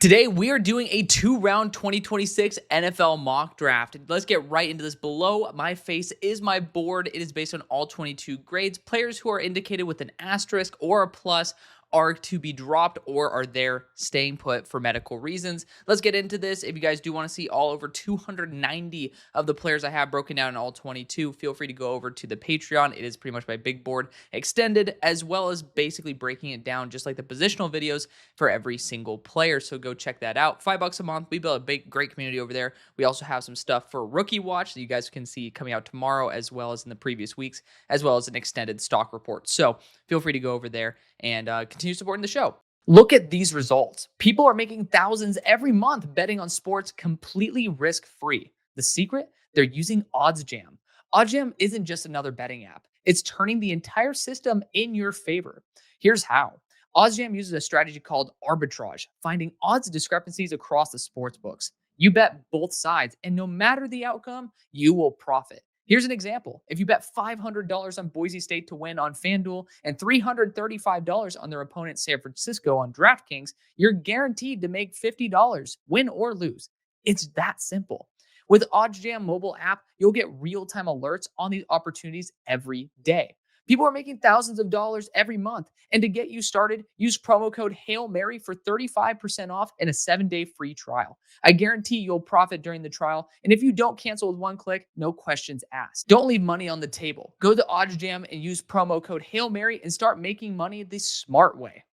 Today, we are doing a 2-round 2026 NFL mock draft. Let's get right into this. Below my face is my board. It is based on all 22 grades. Players who are indicated with an asterisk or a plus are to be dropped or are there staying put for medical reasons. Let's get into this. If you guys do want to see all over 290 of the players I have broken down in all 22, feel free to go over to the Patreon. It is pretty much my big board extended, as well as basically breaking it down just like the positional videos for every single player. So go check that out. $5 a month. We built a great community over there. We also have some stuff for Rookie Watch that you guys can see coming out tomorrow, as well as in the previous weeks, as well as an extended stock report. So feel free to go over there and continue supporting the show. Look at these results. People are making thousands every month betting on sports completely risk-free. The secret? They're using OddsJam. OddsJam isn't just another betting app. It's turning the entire system in your favor. Here's how. OddsJam uses a strategy called arbitrage, finding odds discrepancies across the sports books. You bet both sides, and no matter the outcome, you will profit. Here's an example. If you bet $500 on Boise State to win on FanDuel and $335 on their opponent San Francisco on DraftKings, you're guaranteed to make $50, win or lose. It's that simple. With OddsJam mobile app, you'll get real-time alerts on these opportunities every day. People are making thousands of dollars every month. And to get you started, use promo code Hail Mary for 35% off and a 7-day free trial. I guarantee you'll profit during the trial. And if you don't cancel with one click, no questions asked. Don't leave money on the table. Go to OddsJam and use promo code Hail Mary and start making money the smart way.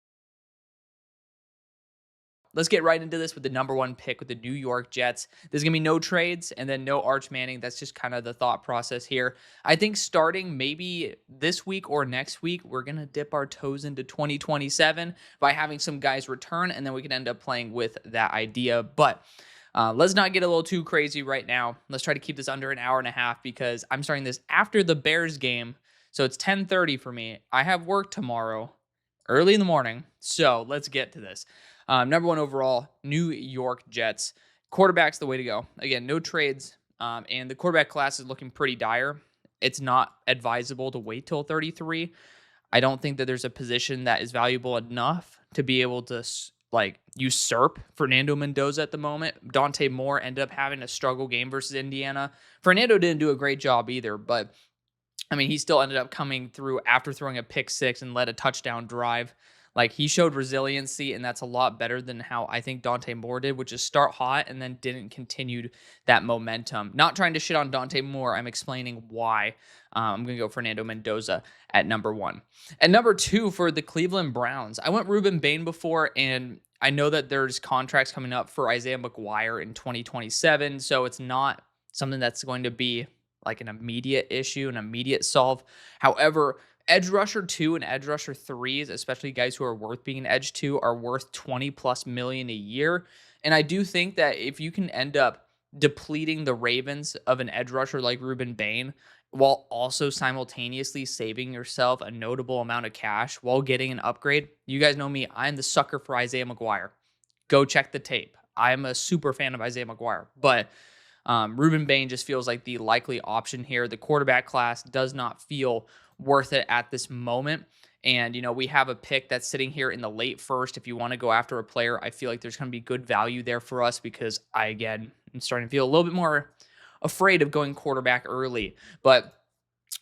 Let's get right into this with the number one pick with the New York Jets. There's going to be no trades and then no Arch Manning. That's just kind of the thought process here. I think starting maybe this week or next week, we're going to dip our toes into 2027 by having some guys return, and then we can end up playing with that idea. But let's not get a little too crazy right now. Let's try to keep this under an hour and a half because I'm starting this after the Bears game. So it's 10:30 for me. I have work tomorrow early in the morning. So let's get to this. Number one overall, New York Jets. Quarterback's the way to go. Again, no trades, and the quarterback class is looking pretty dire. It's not advisable to wait till 33. I don't think that there's a position that is valuable enough to be able to usurp Fernando Mendoza at the moment. Dante Moore ended up having a struggle game versus Indiana. Fernando didn't do a great job either, but I mean, he still ended up coming through after throwing a pick six and led a touchdown drive. Like, he showed resiliency, and that's a lot better than how I think Dante Moore did, which is start hot and then didn't continue that momentum. Not trying to shit on Dante Moore. I'm explaining why. I'm going to go Fernando Mendoza at number one. At number two for the Cleveland Browns, I went Ruben Bain before, and I know that there's contracts coming up for Isaiah McGuire in 2027, so it's not something that's going to be like an immediate issue, an immediate solve. However, edge rusher 2 and edge rusher 3s, especially guys who are worth being an edge 2, are worth 20 plus million a year. And I do think that if you can end up depleting the Ravens of an edge rusher like Ruben Bain, while also simultaneously saving yourself a notable amount of cash while getting an upgrade, you guys know me, I'm the sucker for Isaiah McGuire. Go check the tape. I'm a super fan of Isaiah McGuire, but Ruben Bain just feels like the likely option here. The quarterback class does not feel worth it at this moment. And, we have a pick that's sitting here in the late first. If you want to go after a player, I feel like there's going to be good value there for us because I'm starting to feel a little bit more afraid of going quarterback early. But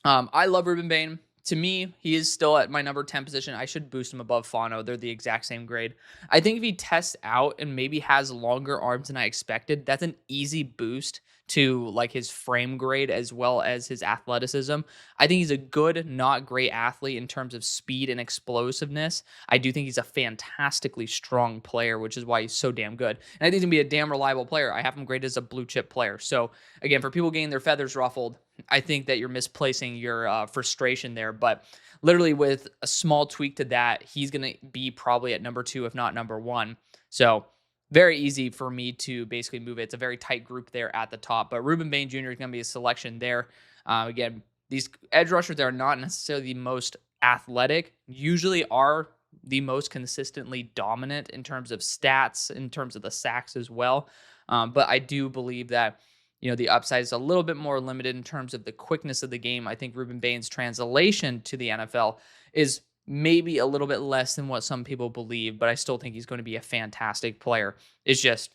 I love Ruben Bain. To me, he is still at my number 10 position. I should boost him above Fano. They're the exact same grade. I think if he tests out and maybe has longer arms than I expected, that's an easy boost to like his frame grade as well as his athleticism. I think he's a good, not great athlete in terms of speed and explosiveness. I do think he's a fantastically strong player, which is why he's so damn good. And I think he's going to be a damn reliable player. I have him graded as a blue chip player. So again, for people getting their feathers ruffled, I think that you're misplacing your frustration there. But literally with a small tweak to that, he's going to be probably at number 2, if not number 1. So very easy for me to basically move it. It's a very tight group there at the top. But Ruben Bain Jr. is going to be a selection there. Again, these edge rushers that are not necessarily the most athletic usually are the most consistently dominant in terms of stats, in terms of the sacks as well. But I do believe that the upside is a little bit more limited in terms of the quickness of the game. I think Ruben Bain's translation to the NFL is maybe a little bit less than what some people believe, but I still think he's going to be a fantastic player. It's just,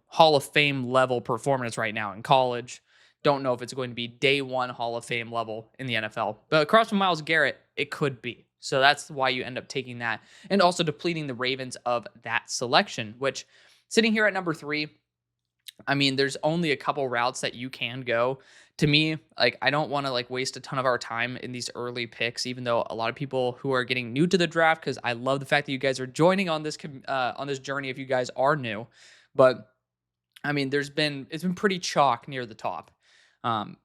Hall of Fame level performance right now in college. Don't know if it's going to be day one Hall of Fame level in the NFL. But across from Myles Garrett, it could be. So that's why you end up taking that and also depleting the Ravens of that selection, which sitting here at number three, I mean, there's only a couple routes that you can go. To me, like I don't want to like waste a ton of our time in these early picks, even though a lot of people who are getting new to the draft, because I love the fact that you guys are joining on this journey. If you guys are new, but I mean, it's been pretty chalk near the top. And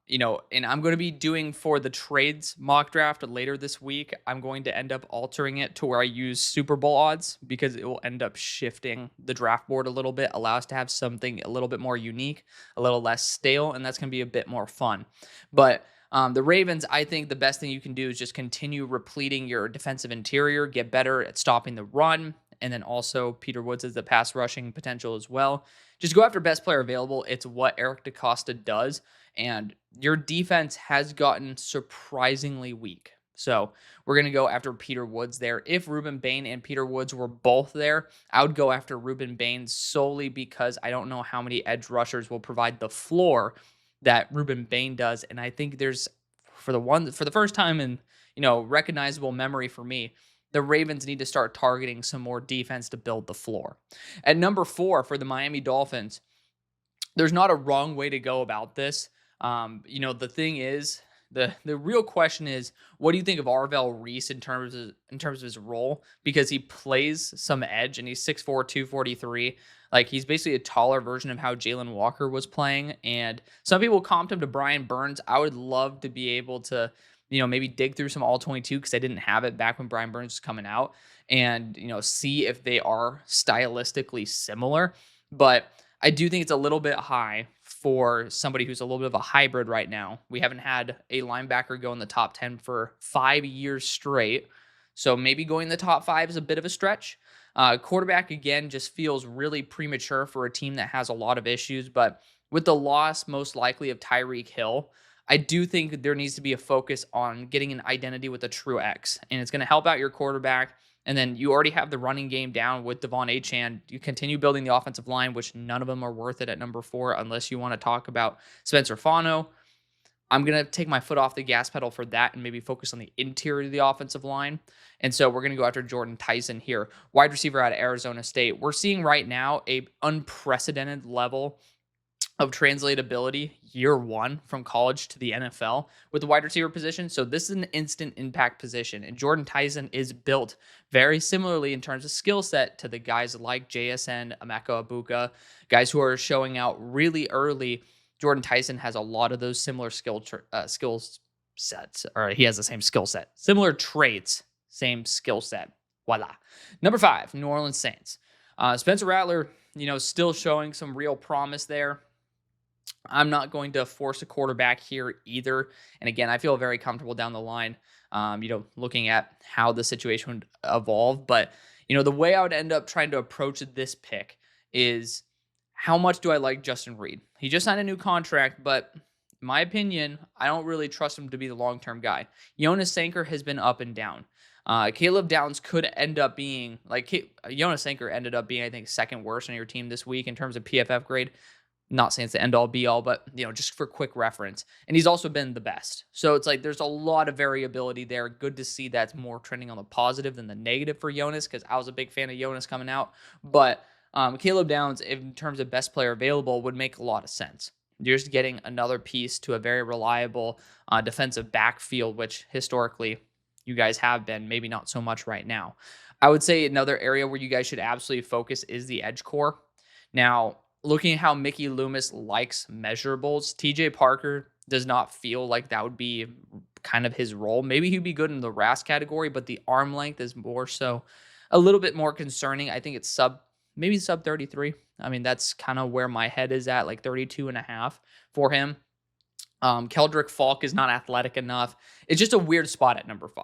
I'm going to be doing for the trades mock draft later this week. I'm going to end up altering it to where I use Super Bowl odds because it will end up shifting the draft board a little bit, allow us to have something a little bit more unique, a little less stale, and that's going to be a bit more fun. But the Ravens, I think the best thing you can do is just continue repleting your defensive interior, get better at stopping the run, and then also Peter Woods has the pass rushing potential as well. Just go after best player available. It's what Eric DeCosta does. And your defense has gotten surprisingly weak. So we're going to go after Peter Woods there. If Ruben Bain and Peter Woods were both there, I would go after Ruben Bain solely because I don't know how many edge rushers will provide the floor that Ruben Bain does. And I think there's for the first time in recognizable memory for me, the Ravens need to start targeting some more defense to build the floor. At number 4 for the Miami Dolphins, there's not a wrong way to go about this. The thing is, the real question is, what do you think of Arvell Reese in terms of his role? Because he plays some edge and he's 6'4", 243. Like he's basically a taller version of how Jalen Walker was playing. And some people comped him to Brian Burns. I would love to be able to, maybe dig through some all 22 because I didn't have it back when Brian Burns was coming out and, see if they are stylistically similar. But I do think it's a little bit high for somebody who's a little bit of a hybrid right now. We haven't had a linebacker go in the top 10 for 5 years straight. So maybe going in the top 5 is a bit of a stretch. Quarterback, again, just feels really premature for a team that has a lot of issues. But with the loss, most likely, of Tyreek Hill, I do think there needs to be a focus on getting an identity with a true X. And it's going to help out your quarterback. And then you already have the running game down with Devon Achane. You continue building the offensive line, which none of them are worth it at number 4 unless you want to talk about Spencer Fano. I'm going to take my foot off the gas pedal for that and maybe focus on the interior of the offensive line. And so we're going to go after Jordan Tyson here, wide receiver out of Arizona State. We're seeing right now a unprecedented level of translatability year one from college to the NFL with the wide receiver position. So this is an instant impact position. And Jordan Tyson is built very similarly in terms of skill set to the guys like JSN, Emeka Abuka, guys who are showing out really early. Jordan Tyson has a lot of those similar skills sets, or he has the same skill set, similar traits, same skill set. Voila. Number 5, New Orleans Saints. Spencer Rattler, still showing some real promise there. I'm not going to force a quarterback here either. And again, I feel very comfortable down the line, looking at how the situation would evolve. But, the way I would end up trying to approach this pick is how much do I like Justin Reed? He just signed a new contract, but in my opinion, I don't really trust him to be the long-term guy. Jonas Sanker has been up and down. Caleb Downs could end up being, Jonas Sanker ended up being, I think, second worst on your team this week in terms of PFF grade. Not saying it's the end-all, be-all, but, just for quick reference. And he's also been the best. So it's like there's a lot of variability there. Good to see that's more trending on the positive than the negative for Jonas, because I was a big fan of Jonas coming out. But Caleb Downs, in terms of best player available, would make a lot of sense. You're just getting another piece to a very reliable defensive backfield, which historically you guys have been, maybe not so much right now. I would say another area where you guys should absolutely focus is the edge core. Now, looking at how Mickey Loomis likes measurables, TJ Parker does not feel like that would be kind of his role. Maybe he'd be good in the RAS category, but the arm length is more so a little bit more concerning. I think it's maybe sub 33. I mean, that's kind of where my head is at, like 32 and a half for him. Keldrick Falk is not athletic enough. It's just a weird spot at number 5.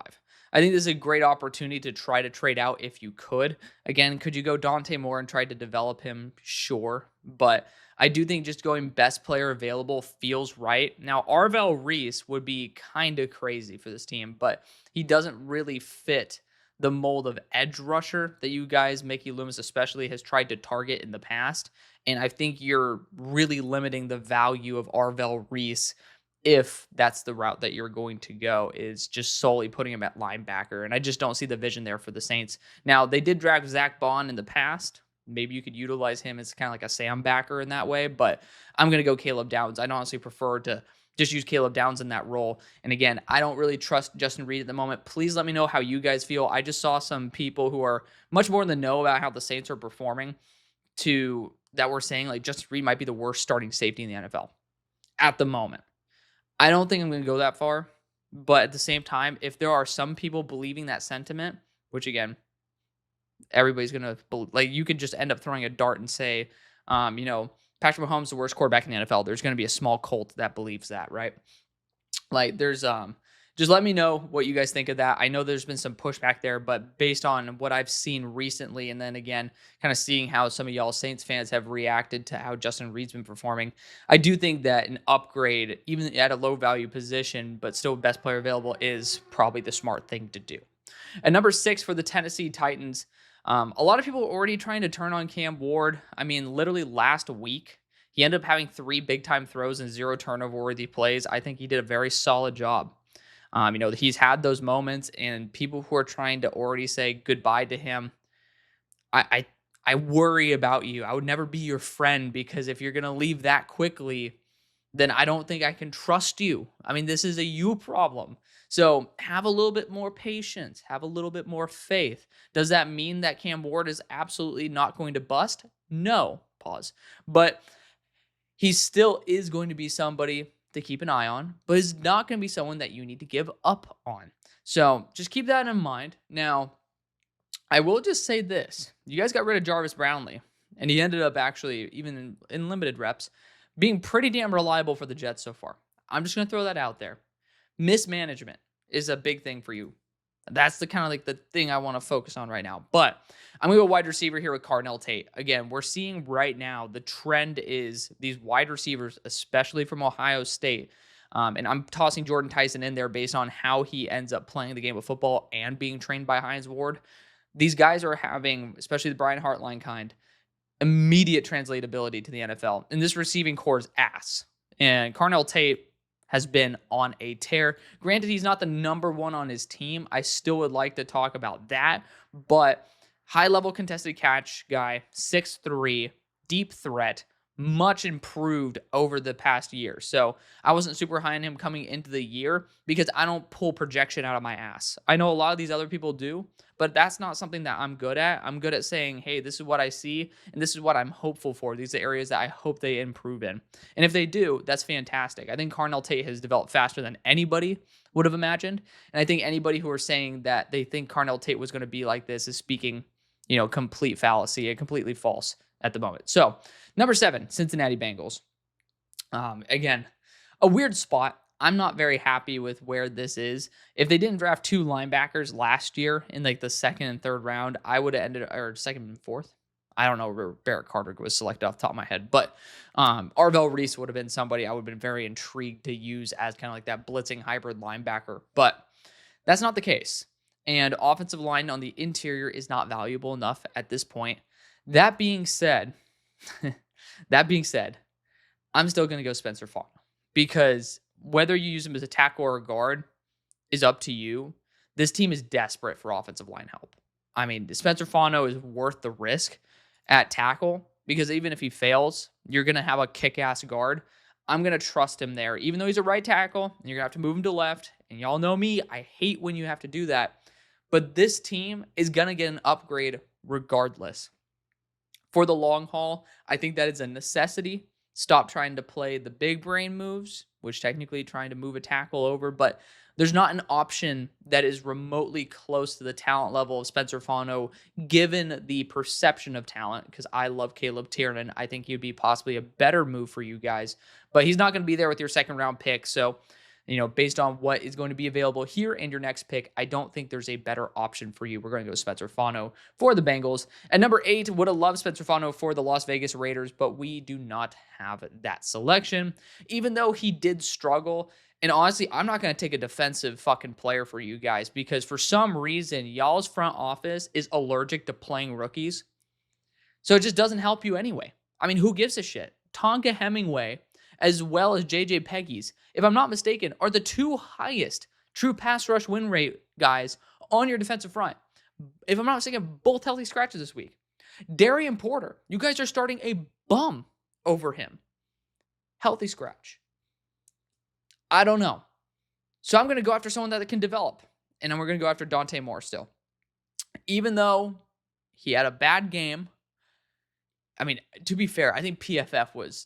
I think this is a great opportunity to try to trade out if you could. Again, could you go Dante Moore and try to develop him? Sure. But I do think just going best player available feels right. Now, Arvell Reese would be kind of crazy for this team, but he doesn't really fit the mold of edge rusher that you guys, Mickey Loomis especially, has tried to target in the past. And I think you're really limiting the value of Arvell Reese if that's the route that you're going to go, is just solely putting him at linebacker. And I just don't see the vision there for the Saints. Now, they did draft Zach Bond in the past. Maybe you could utilize him as kind of like a Sam backer in that way, but I'm going to go Caleb Downs. I'd honestly prefer to just use Caleb Downs in that role. And again, I don't really trust Justin Reed at the moment. Please let me know how you guys feel. I just saw some people who are much more in the know about how the Saints are performing that were saying like Justin Reed might be the worst starting safety in the NFL at the moment. I don't think I'm going to go that far, but at the same time, if there are some people believing that sentiment, which again, everybody's going to like, you could just end up throwing a dart and say, Patrick Mahomes is the worst quarterback in the NFL. There's going to be a small cult that believes that, right? Like just let me know what you guys think of that. I know there's been some pushback there, but based on what I've seen recently, and then again, kind of seeing how some of y'all Saints fans have reacted to how Justin Reed's been performing, I do think that an upgrade, even at a low value position, but still best player available, is probably the smart thing to do. At number 6 for the Tennessee Titans, a lot of people are already trying to turn on Cam Ward. I mean, literally last week, he ended up having 3 big-time throws and 0 turnover-worthy plays. I think he did a very solid job. He's had those moments, and people who are trying to already say goodbye to him, I worry about you. I would never be your friend, because if you're going to leave that quickly, then I don't think I can trust you. I mean, this is a you problem. So have a little bit more patience, have a little bit more faith. Does that mean that Cam Ward is absolutely not going to bust? No. Pause. But he still is going to be somebody to keep an eye on, but is not going to be someone that you need to give up on. So just keep that in mind. Now, I will just say this. You guys got rid of Jarvis Brownlee, and he ended up actually, even in limited reps, being pretty damn reliable for the Jets so far. I'm just going to throw that out there. Mismanagement is a big thing for you. That's the kind of like the thing I want to focus on right now. But I'm going to go wide receiver here with Carnell Tate. Again, we're seeing right now the trend is these wide receivers, especially from Ohio State. And I'm tossing Jordan Tyson in there based on how he ends up playing the game of football and being trained by Hines Ward. These guys are having, especially the Brian Hartline kind, immediate translatability to the NFL. And this receiving core is ass. And Carnell Tate has been on a tear. Granted, he's not the number one on his team. I still would like to talk about that. But high-level contested catch guy, 6'3", deep threat, much improved over the past year. So I wasn't super high on him coming into the year because I don't pull projection out of my ass. I know a lot of these other people do, but that's not something that I'm good at. I'm good at saying, hey, this is what I see, and this is what I'm hopeful for. These are areas that I hope they improve in. And if they do, that's fantastic. I think Carnell Tate has developed faster than anybody would have imagined. And I think anybody who are saying that they think Carnell Tate was going to be like this is speaking, complete fallacy and completely false at the moment. So, number 7, Cincinnati Bengals. Again, a weird spot. I'm not very happy with where this is. If they didn't draft 2 linebackers last year in like the 2nd and 3rd round, I would have ended, or 2nd and 4th. I don't know where Barrett Carter was selected off the top of my head, but Arvell Reese would have been somebody I would have been very intrigued to use as kind of like that blitzing hybrid linebacker, but that's not the case. And offensive line on the interior is not valuable enough at this point. That being said, I'm still going to go Spencer Fano, because whether you use him as a tackle or a guard is up to you. This team is desperate for offensive line help. I mean, Spencer Fano is worth the risk at tackle, because even if he fails, you're going to have a kick-ass guard. I'm going to trust him there, even though he's a right tackle, and you're going to have to move him to left. And y'all know me, I hate when you have to do that. But this team is going to get an upgrade regardless. For the long haul, I think that is a necessity. Stop trying to play the big brain moves, which technically trying to move a tackle over, but there's not an option that is remotely close to the talent level of Spencer Fano, given the perception of talent, because I love Caleb Tiernan. I think he'd be possibly a better move for you guys, but he's not going to be there with your 2nd round pick. So Based on what is going to be available here and your next pick, I don't think there's a better option for you. We're going to go Spencer Fano for the Bengals. At number 8, would have loved Spencer Fano for the Las Vegas Raiders, but we do not have that selection, even though he did struggle. And honestly, I'm not going to take a defensive fucking player for you guys because for some reason, y'all's front office is allergic to playing rookies. So it just doesn't help you anyway. I mean, who gives a shit? Tonka Hemingway, as well as JJ Peggies, if I'm not mistaken, are the 2 highest true pass rush win rate guys on your defensive front. If I'm not mistaken, both healthy scratches this week. Darian Porter, you guys are starting a bum over him. Healthy scratch. I don't know. So I'm going to go after someone that can develop. And then we're going to go after Dante Moore still. Even though he had a bad game, I mean, to be fair, I think PFF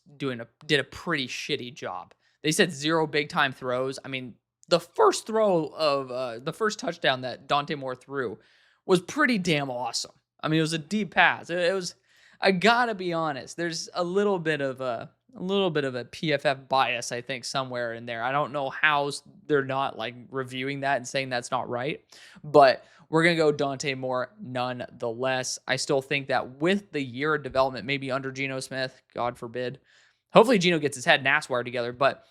did a pretty shitty job. They said 0 big time throws. I mean, the first throw of the first touchdown that Dante Moore threw was pretty damn awesome. I mean, it was a deep pass. It was. I gotta be honest. There's a little bit of a PFF bias, I think, somewhere in there. I don't know how they're not like reviewing that and saying that's not right, but we're going to go Dante Moore nonetheless. I still think that with the year of development, maybe under Geno Smith, God forbid, hopefully Geno gets his head and ass wired together, but,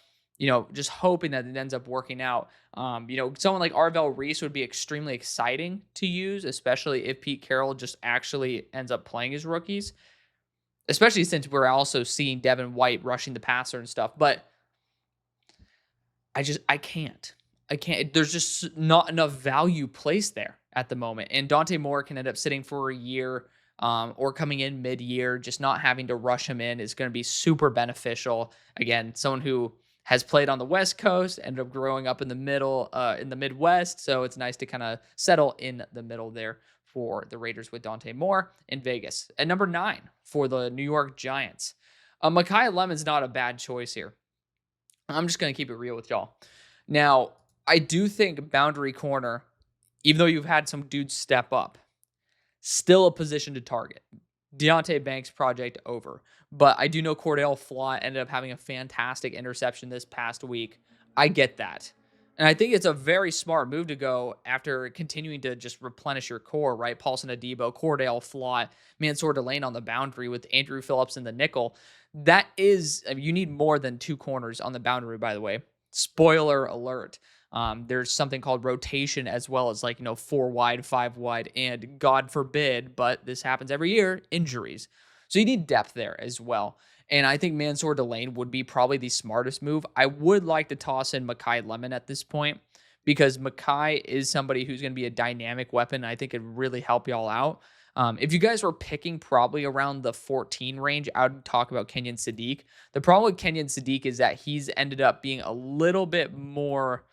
just hoping that it ends up working out. Someone like Arvell Reese would be extremely exciting to use, especially if Pete Carroll just actually ends up playing his rookies, especially since we're also seeing Devin White rushing the passer and stuff. But I can't. There's just not enough value placed there at the moment. And Dante Moore can end up sitting for a year or coming in mid-year. Just not having to rush him in is going to be super beneficial. Again, someone who has played on the West Coast, ended up growing up in the middle, in the Midwest. So it's nice to kind of settle in the middle there for the Raiders with Dante Moore in Vegas. At number 9 for the New York Giants, Mekhi Lemon's not a bad choice here. I'm just going to keep it real with y'all. Now, I do think boundary corner, even though you've had some dudes step up, still a position to target. Deontay Banks project over. But I do know Cordell Flott ended up having a fantastic interception this past week. I get that. And I think it's a very smart move to go after continuing to just replenish your core, right? Paulson Adebo, Cordell Flott, Mansour Delane on the boundary with Andrew Phillips in the nickel. That is, you need more than 2 corners on the boundary, by the way. Spoiler alert. There's something called rotation as well as 4 wide, 5 wide, and God forbid, but this happens every year, injuries. So you need depth there as well. And I think Mansour Delane would be probably the smartest move. I would like to toss in Mekhi Lemon at this point because Mekhi is somebody who's going to be a dynamic weapon. I think it'd really help y'all out. If you guys were picking probably around the 14 range, I would talk about Kenyon Sadiq. The problem with Kenyon Sadiq is that he's ended up being a little bit more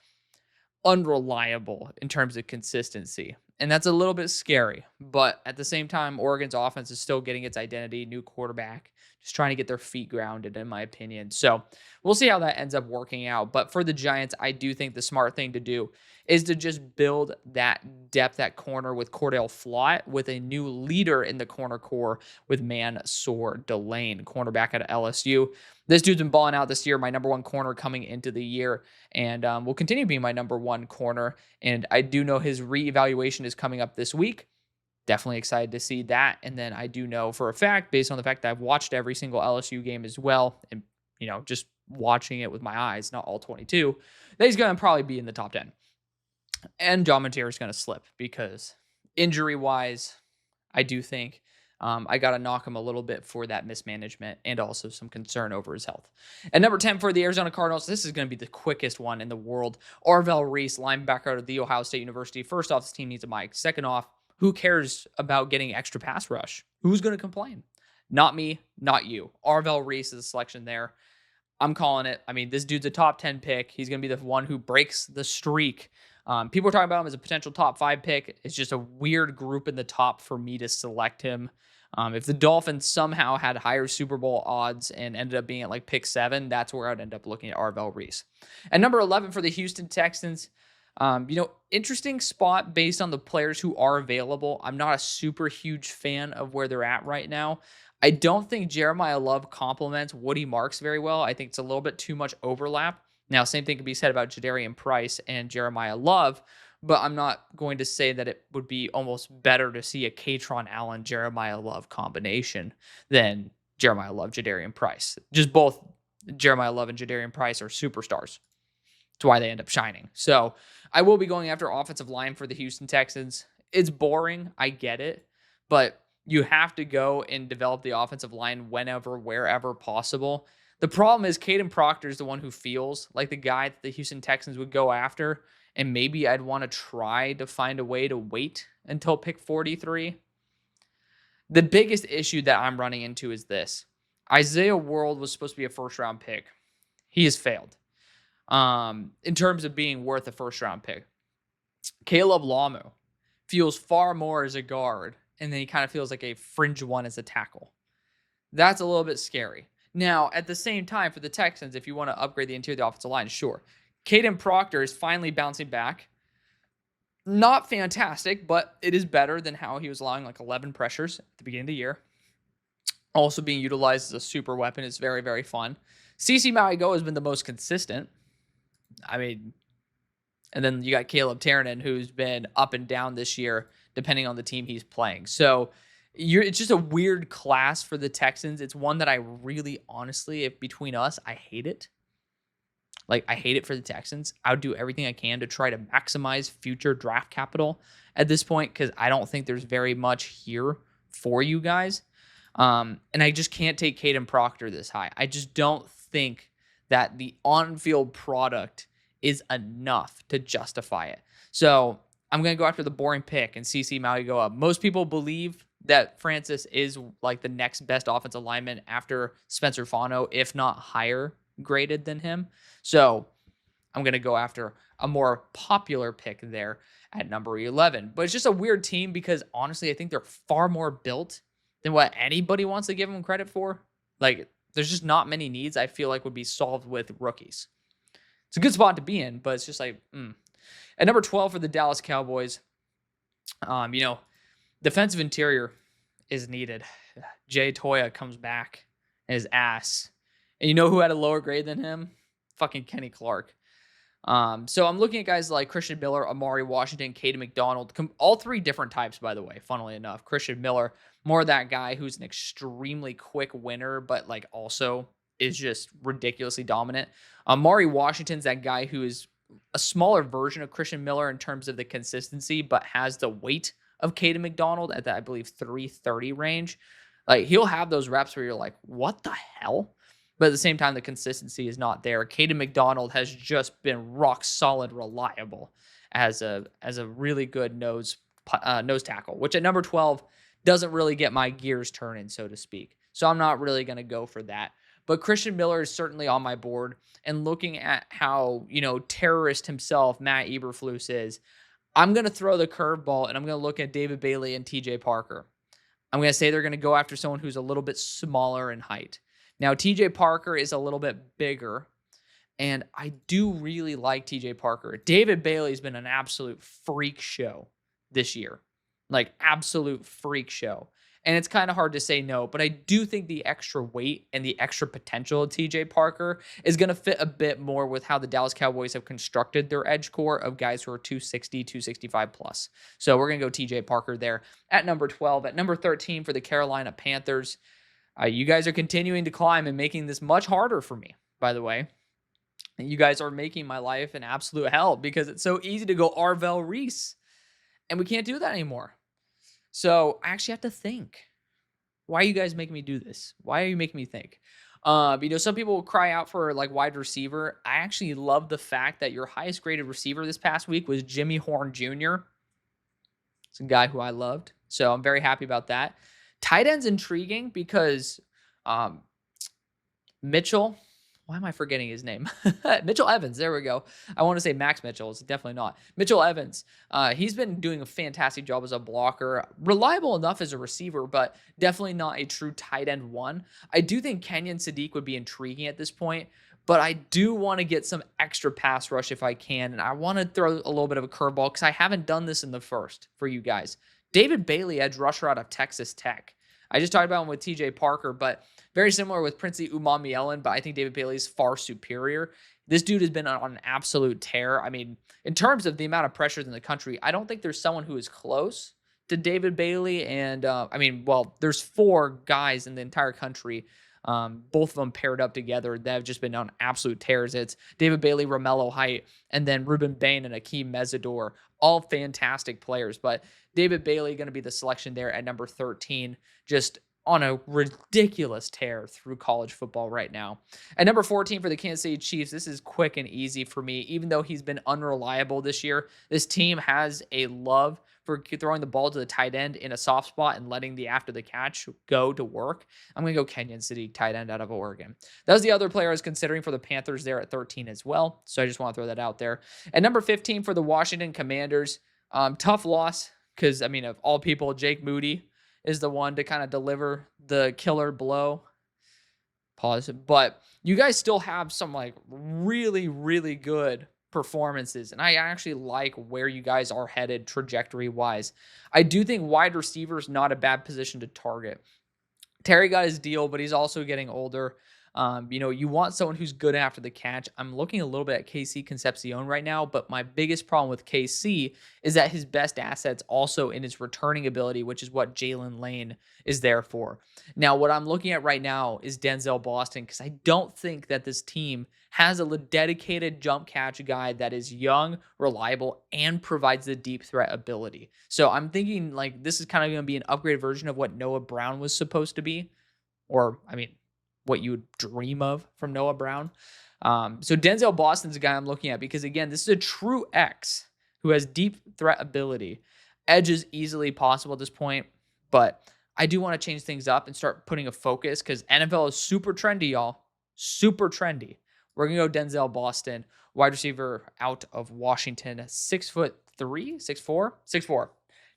unreliable in terms of consistency. And that's a little bit scary. But at the same time, Oregon's offense is still getting its identity, new quarterback, just trying to get their feet grounded, in my opinion. So we'll see how that ends up working out. But for the Giants, I do think the smart thing to do is to just build that depth at corner with Cordell Flott, with a new leader in the corner core with Mansour Delane, cornerback at LSU. This dude's been balling out this year, my number 1 corner coming into the year, and will continue being my number 1 corner. And I do know his reevaluation is coming up this week. Definitely excited to see that. And then I do know for a fact, based on the fact that I've watched every single LSU game as well, and just watching it with my eyes, not all 22, that he's going to probably be in the top 10. And John Montero is going to slip because injury-wise, I do think I got to knock him a little bit for that mismanagement and also some concern over his health. At number 10 for the Arizona Cardinals, this is going to be the quickest one in the world. Arvell Reese, linebacker out of The Ohio State University. First off, this team needs a mic. Second off, who cares about getting extra pass rush? Who's going to complain? Not me, not you. Arvell Reese is a selection there. I'm calling it. I mean, this dude's a top 10 pick. He's going to be the one who breaks the streak. People are talking about him as a potential top 5 pick. It's just a weird group in the top for me to select him. If the Dolphins somehow had higher Super Bowl odds and ended up being at pick 7, that's where I'd end up looking at Arvell Reese. At number 11 for the Houston Texans, interesting spot based on the players who are available. I'm not a super huge fan of where they're at right now. I don't think Jeremiah Love complements Woody Marks very well. I think it's a little bit too much overlap. Now, same thing can be said about Jadarian Price and Jeremiah Love, but I'm not going to say that it would be almost better to see a Katron Allen Jeremiah Love combination than Jeremiah Love Jadarian Price. Just both Jeremiah Love and Jadarian Price are superstars. That's why they end up shining. So I will be going after offensive line for the Houston Texans. It's boring. I get it. But you have to go and develop the offensive line whenever, wherever possible. The problem is Caden Proctor is the one who feels like the guy that the Houston Texans would go after. And maybe I'd want to try to find a way to wait until pick 43. The biggest issue that I'm running into is this. Isaiah World was supposed to be a first-round pick. He has failed in terms of being worth a first-round pick. Caleb Lamu feels far more as a guard, and then he kind of feels like a fringe one as a tackle. That's a little bit scary. Now, at the same time, for the Texans, if you want to upgrade the interior of the offensive line, sure. Caden Proctor is finally bouncing back. Not fantastic, but it is better than how he was allowing like 11 pressures at the beginning of the year. Also being utilized as a super weapon is very, very fun. CeCe Mauigoa has been the most consistent. I mean, and then you got Caleb Tiernan, who's been up and down this year, depending on the team he's playing. So it's just a weird class for the Texans. It's one that I really, honestly, if between us, I hate it. Like, I hate it for the Texans. I would do everything I can to try to maximize future draft capital at this point because I don't think there's very much here for you guys. And I just can't take Caden Proctor this high. I just don't think that the on-field product is enough to justify it. So I'm going to go after the boring pick and CeCe Mauigoa. Most people believe that Francis is like the next best offensive lineman after Spencer Fano, if not higher graded than him. So I'm going to go after a more popular pick there at number 11. But it's just a weird team because honestly, I think they're far more built than what anybody wants to give them credit for. Like, there's just not many needs I feel like would be solved with rookies. It's a good spot to be in, but it's just like, At number 12 for the Dallas Cowboys, defensive interior is needed. Jay Toya comes back and his ass. And you know who had a lower grade than him? Fucking Kenny Clark. So I'm looking at guys like Christian Miller, Amari Washington, Caden McDonald. All three different types, by the way, funnily enough. Christian Miller, more that guy who's an extremely quick winner, but like also is just ridiculously dominant. Amari Washington's that guy who is a smaller version of Christian Miller in terms of the consistency, but has the weight of Caden McDonald at that, I believe, 330 range. Like, he'll have those reps where you're like, what the hell? But at the same time, the consistency is not there. Caden McDonald has just been rock solid reliable as a really good nose tackle, which at number 12 doesn't really get my gears turning, so to speak. So I'm not really going to go for that. But Christian Miller is certainly on my board. And looking at how, terrorist himself, Matt Eberflus is, I'm going to throw the curveball and I'm going to look at David Bailey and TJ Parker. I'm going to say they're going to go after someone who's a little bit smaller in height. Now, TJ Parker is a little bit bigger, and I do really like TJ Parker. David Bailey's been an absolute freak show this year. Like, absolute freak show. And it's kind of hard to say no, but I do think the extra weight and the extra potential of TJ Parker is going to fit a bit more with how the Dallas Cowboys have constructed their edge core of guys who are 260, 265 plus. So we're going to go TJ Parker there at number 12. At number 13 for the Carolina Panthers, you guys are continuing to climb and making this much harder for me, by the way. You guys are making my life an absolute hell because it's so easy to go Arvell Reese. And we can't do that anymore. So I actually have to think. Why are you guys making me do this? Why are you making me think? Some people will cry out for like wide receiver. I actually love the fact that your highest graded receiver this past week was Jimmy Horn Jr. It's a guy who I loved. So I'm very happy about that. Tight end's intriguing because Mitchell, why am I forgetting his name? Mitchell Evans, there we go. I want to say Max Mitchell. It's definitely not. Mitchell Evans, he's been doing a fantastic job as a blocker. Reliable enough as a receiver, but definitely not a true tight end one. I do think Kenyon Sadiq would be intriguing at this point, but I do want to get some extra pass rush if I can, and I want to throw a little bit of a curveball because I haven't done this in the first for you guys. David Bailey, edge rusher out of Texas Tech. I just talked about him with TJ Parker, but very similar with Princey Umamielen, but I think David Bailey is far superior. This dude has been on an absolute tear. I mean, in terms of the amount of pressures in the country, I don't think there's someone who is close to David Bailey. And I mean, well, there's four guys in the entire country, both of them paired up together, that have just been on absolute tears. It's David Bailey, Romello Height, and then Ruben Bain and Akeem Mesidor, all fantastic players. But David Bailey going to be the selection there at number 13, just on a ridiculous tear through college football right now. At number 14 for the Kansas City Chiefs, this is quick and easy for me. Even though he's been unreliable this year, this team has a love for throwing the ball to the tight end in a soft spot and letting the after the catch go to work. I'm going to go Kenyon City, tight end out of Oregon. That was the other player I was considering for the Panthers there at 13 as well. So I just want to throw that out there. At number 15 for the Washington Commanders, tough loss because, I mean, of all people, Jake Moody is the one to kind of deliver the killer blow. Pause. But you guys still have some like really, really good performances. And I actually like where you guys are headed trajectory wise. I do think wide receiver is not a bad position to target. Terry got his deal, but he's also getting older. You want someone who's good after the catch. I'm looking a little bit at KC Concepcion right now, but my biggest problem with KC is that his best asset's also in his returning ability, which is what Jalen Lane is there for. Now, what I'm looking at right now is Denzel Boston, because I don't think that this team has a dedicated jump catch guy that is young, reliable, and provides the deep threat ability. So I'm thinking like this is kind of going to be an upgraded version of what Noah Brown was supposed to be, or I mean, what you would dream of from Noah Brown. So Denzel Boston's a guy I'm looking at because, again, this is a true X who has deep threat ability. Edge is easily possible at this point, but I do want to change things up and start putting a focus because NFL is super trendy, y'all. Super trendy. We're going to go Denzel Boston, wide receiver out of Washington, 6'3", 6'4", 6'4",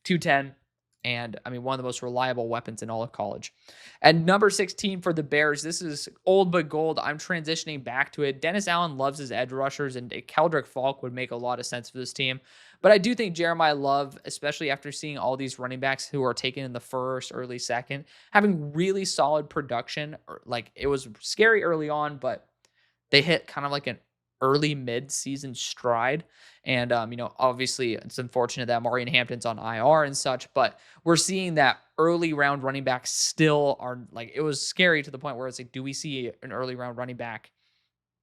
210. And I mean, one of the most reliable weapons in all of college. At number 16 for the Bears, this is old but gold. I'm transitioning back to it. Dennis Allen loves his edge rushers, and Keldrick Falk would make a lot of sense for this team. But I do think Jeremiah Love, especially after seeing all these running backs who are taken in the first, early second, having really solid production. Like, it was scary early on, but they hit kind of like an early mid-season stride. And, obviously it's unfortunate that Marion Hampton's on IR and such, but we're seeing that early round running backs still are like, it was scary to the point where it's like, do we see an early round running back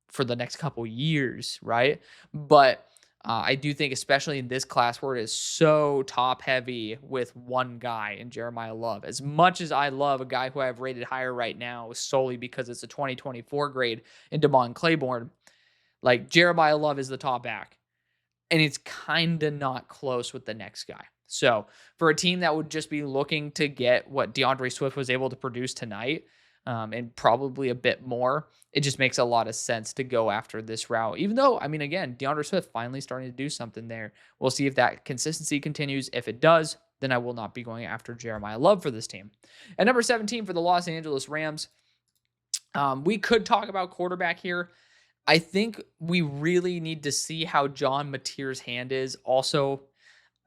for the next couple years? Right. But I do think, especially in this class where it is so top heavy with one guy in Jeremiah Love, as much as I love a guy who I've rated higher right now solely because it's a 2024 grade in Damon Claiborne, like Jeremiah Love is the top back. And it's kind of not close with the next guy. So for a team that would just be looking to get what DeAndre Swift was able to produce tonight, and probably a bit more, it just makes a lot of sense to go after this route. Even though, I mean, again, DeAndre Swift finally starting to do something there. We'll see if that consistency continues. If it does, then I will not be going after Jeremiah Love for this team. At number 17 for the Los Angeles Rams, we could talk about quarterback here. I think we really need to see how John Mateer's hand is. Also,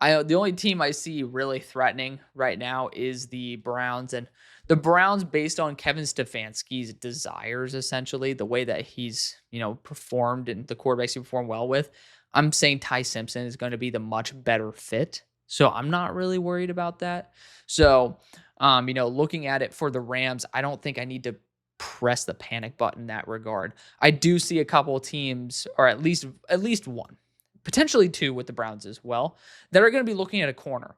the only team I see really threatening right now is the Browns. And the Browns, based on Kevin Stefanski's desires, essentially, the way that he's, performed and the quarterbacks he performed well with, I'm saying Ty Simpson is going to be the much better fit. So I'm not really worried about that. So, looking at it for the Rams, I don't think I need to press the panic button in that regard. I do see a couple of teams, or at least one, potentially two with the Browns as well, that are going to be looking at a corner.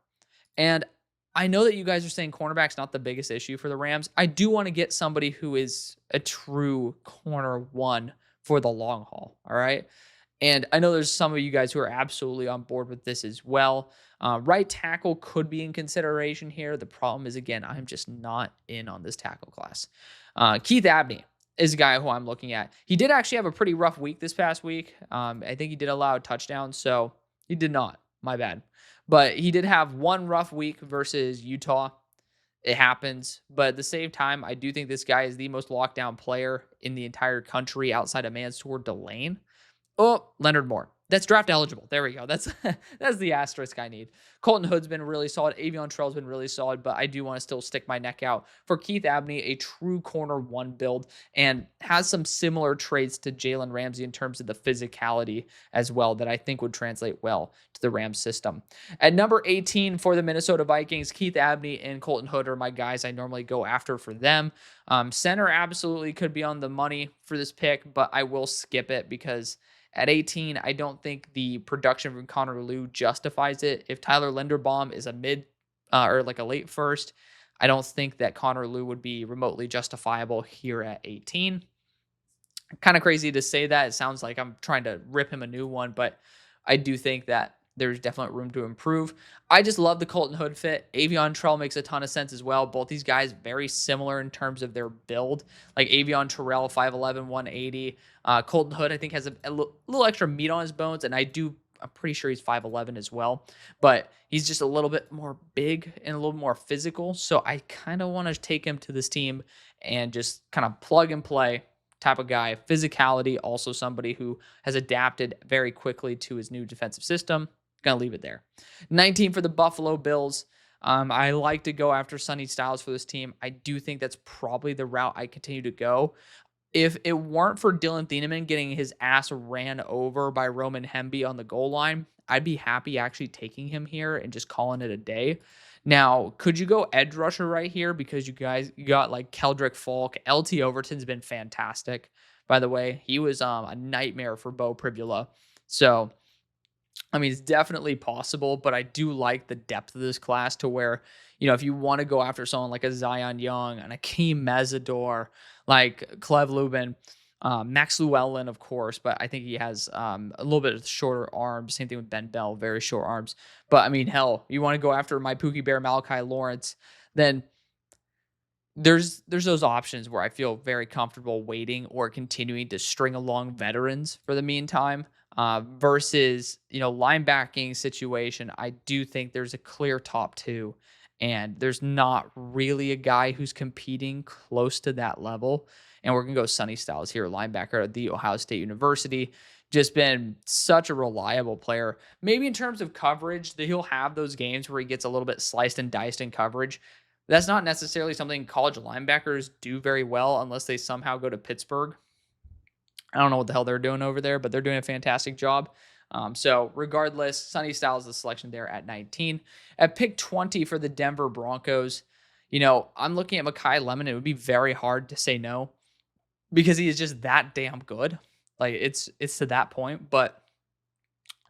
And I know that you guys are saying cornerback's not the biggest issue for the Rams. I do want to get somebody who is a true corner one for the long haul. All right. And I know there's some of you guys who are absolutely on board with this as well. Right tackle could be in consideration here. The problem is, again, I'm just not in on this tackle class. Keith Abney is a guy who I'm looking at. He did actually have a pretty rough week this past week. I think he did allow a touchdown, so he did not. My bad. But he did have one rough week versus Utah. It happens. But at the same time, I do think this guy is the most lockdown player in the entire country outside of Mansour Delane. Oh, Leonard Moore. That's draft eligible. There we go. That's that's the asterisk I need. Colton Hood's been really solid. Avion Trell's been really solid, but I do want to still stick my neck out for Keith Abney, a true corner one build, and has some similar traits to Jalen Ramsey in terms of the physicality as well that I think would translate well to the Rams system. At number 18 for the Minnesota Vikings, Keith Abney and Colton Hood are my guys I normally go after for them. Center absolutely could be on the money for this pick, but I will skip it because at 18, I don't think the production from Connor Lew justifies it. If Tyler Linderbaum is a mid or like a late first, I don't think that Connor Lew would be remotely justifiable here at 18. Kind of crazy to say that. It sounds like I'm trying to rip him a new one, but I do think that there's definitely room to improve. I just love the Colton Hood fit. Avion Trell makes a ton of sense as well. Both these guys very similar in terms of their build. Like Avion Terrell, 5'11", 180. Colton Hood, I think, has a little extra meat on his bones, and I'm pretty sure he's 5'11 as well, but he's just a little bit more big and a little more physical. So I kind of want to take him to this team and just kind of plug and play type of guy. Physicality, also somebody who has adapted very quickly to his new defensive system. Gonna leave it there. 19 for the Buffalo Bills. I like to go after Sonny Styles for this team. I do think that's probably the route I continue to go. If it weren't for Dylan Thieneman getting his ass ran over by Roman Hemby on the goal line, I'd be happy actually taking him here and just calling it a day. Now, could you go edge rusher right here? Because you got like Keldrick Falk. LT Overton's been fantastic, by the way. He was a nightmare for Bo Pribula. So I mean, it's definitely possible, but I do like the depth of this class to where, if you want to go after someone like a Zion Young, an Akeem Mesidor, like Clev Lubin, Max Llewellyn, of course, but I think he has a little bit of shorter arms. Same thing with Ben Bell, very short arms. But I mean, hell, you want to go after my Pookie Bear, Malachi Lawrence, then there's those options where I feel very comfortable waiting or continuing to string along veterans for the meantime. Versus linebacking situation, I do think there's a clear top two, and there's not really a guy who's competing close to that level. And we're gonna go Sonny Styles here, linebacker at the Ohio State University. Just been such a reliable player. Maybe in terms of coverage, that he'll have those games where he gets a little bit sliced and diced in coverage. That's not necessarily something college linebackers do very well unless they somehow go to Pittsburgh. I don't know what the hell they're doing over there, but they're doing a fantastic job. So regardless, Sonny Styles is the selection there at 19. At pick 20 for the Denver Broncos, I'm looking at Mekhi Lemon. It would be very hard to say no because he is just that damn good. Like it's to that point. But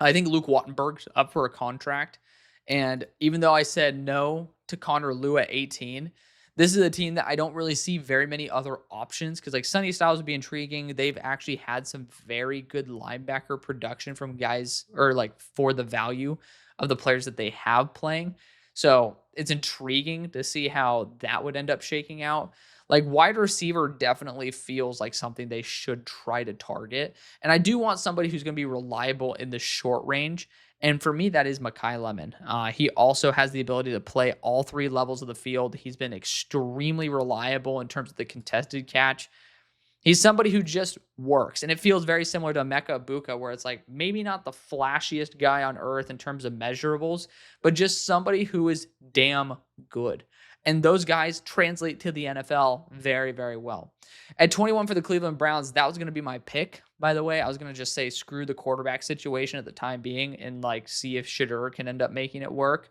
I think Luke Wattenberg's up for a contract. And even though I said no to Connor Lew at 18, this is a team that I don't really see very many other options because like Sonny Styles would be intriguing. They've actually had some very good linebacker production from guys or like for the value of the players that they have playing. So it's intriguing to see how that would end up shaking out. Like wide receiver definitely feels like something they should try to target. And I do want somebody who's going to be reliable in the short range. And for me, that is Mekhi Lemon. He also has the ability to play all three levels of the field. He's been extremely reliable in terms of the contested catch. He's somebody who just works. And it feels very similar to Emeka Egbuka, where it's like maybe not the flashiest guy on earth in terms of measurables, but just somebody who is damn good. And those guys translate to the NFL very, very well. At 21 for the Cleveland Browns, that was going to be my pick, by the way. I was going to just say screw the quarterback situation at the time being and like see if Shedeur can end up making it work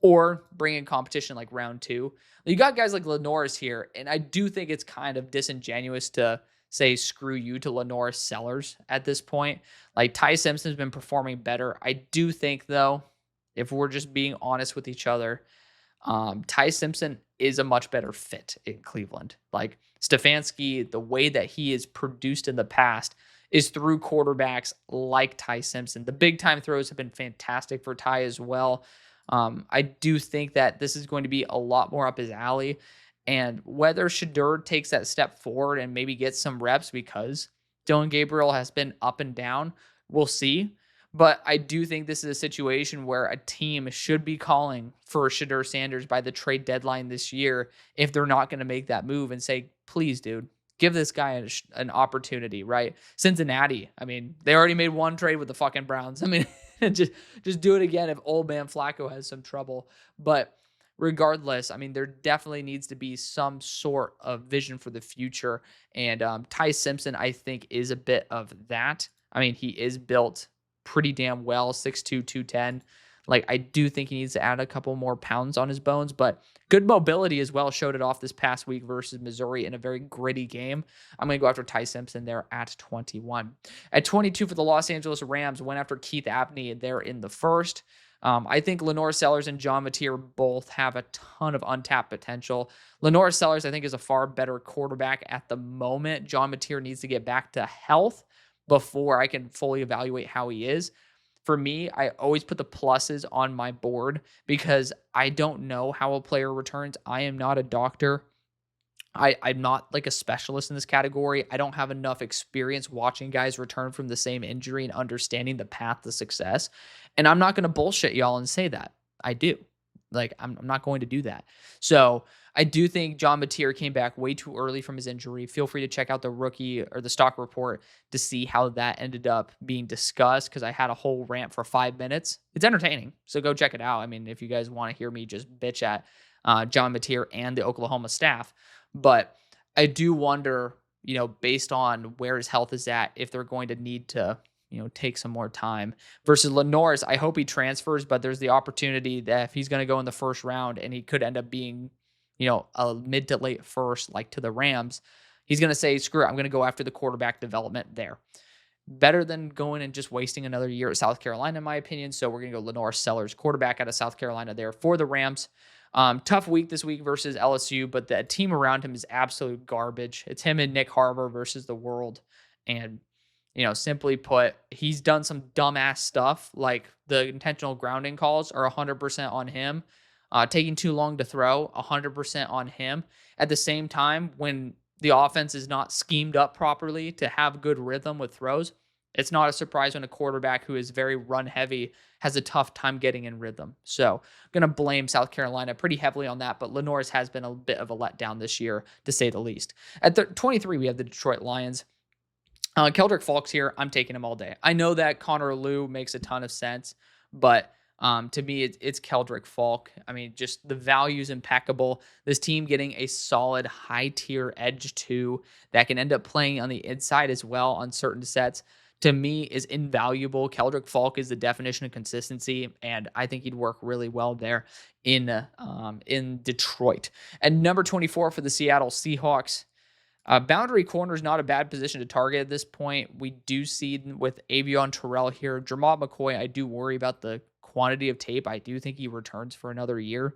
or bring in competition like round two. You got guys like Lenoris here, and I do think it's kind of disingenuous to say screw you to Lenoris sellers at this point. Like Ty Simpson's been performing better. I do think, though, if we're just being honest with each other, Ty Simpson is a much better fit in Cleveland. Like Stefanski, the way that he is produced in the past is through quarterbacks like Ty Simpson. The big time throws have been fantastic for Ty as well. I do think that this is going to be a lot more up his alley. And whether Shedeur takes that step forward and maybe gets some reps because Dylan Gabriel has been up and down, we'll see. But I do think this is a situation where a team should be calling for Shedeur Sanders by the trade deadline this year if they're not going to make that move and say, please, dude, Give this guy an opportunity, right? Cincinnati, I mean, they already made one trade with the fucking Browns. I mean, just just do it again if old man Flacco has some trouble. But regardless, I mean, there definitely needs to be some sort of vision for the future. And Ty Simpson, I think, is a bit of that. I mean, he is built pretty damn well, 6'2", 210. Like, I do think he needs to add a couple more pounds on his bones, but good mobility as well. Showed it off this past week versus Missouri in a very gritty game. I'm going to go after Ty Simpson there at 21. At 22 for the Los Angeles Rams, went after Keith Abney there in the first. I think Lenore Sellers and John Mateer both have a ton of untapped potential. Lenore Sellers, I think, is a far better quarterback at the moment. John Mateer needs to get back to health before I can fully evaluate how he is. For me, I always put the pluses on my board because I don't know how a player returns. I am not a doctor. I'm not like a specialist in this category. I don't have enough experience watching guys return from the same injury and understanding the path to success. And I'm not going to bullshit y'all and say that. I do. Like, I'm not going to do that. So I do think John Mateer came back way too early from his injury. Feel free to check out the rookie or the stock report to see how that ended up being discussed, because I had a whole rant for 5 minutes. It's entertaining. So go check it out. I mean, if you guys want to hear me just bitch at John Mateer and the Oklahoma staff. But I do wonder, based on where his health is at, if they're going to need to, take some more time. Versus Lenore's, I hope he transfers, but there's the opportunity that if he's going to go in the first round and he could end up being, a mid to late first, like to the Rams, he's going to say, screw it, I'm going to go after the quarterback development there. Better than going and just wasting another year at South Carolina, in my opinion. So we're going to go Lenore Sellers, quarterback out of South Carolina there for the Rams. Tough week this week versus LSU, but the team around him is absolute garbage. It's him and Nick Harbor versus the world. And, simply put, he's done some dumbass stuff. Like the intentional grounding calls are 100% on him. Taking too long to throw, 100% on him. At the same time, when the offense is not schemed up properly to have good rhythm with throws, it's not a surprise when a quarterback who is very run heavy has a tough time getting in rhythm. So I'm going to blame South Carolina pretty heavily on that, but Lenore's has been a bit of a letdown this year, to say the least. At 23, we have the Detroit Lions. Keldrick Falk's here. I'm taking him all day. I know that Connor Liu makes a ton of sense, but to me, it's Keldrick Falk. I mean, just the value is impeccable. This team getting a solid high-tier edge two that can end up playing on the inside as well on certain sets, to me, is invaluable. Keldrick Falk is the definition of consistency, and I think he'd work really well there in Detroit. And number 24 for the Seattle Seahawks. Boundary corner is not a bad position to target at this point. We do see with Avion Terrell here. Jermod McCoy, I do worry about the quantity of tape. I do think he returns for another year.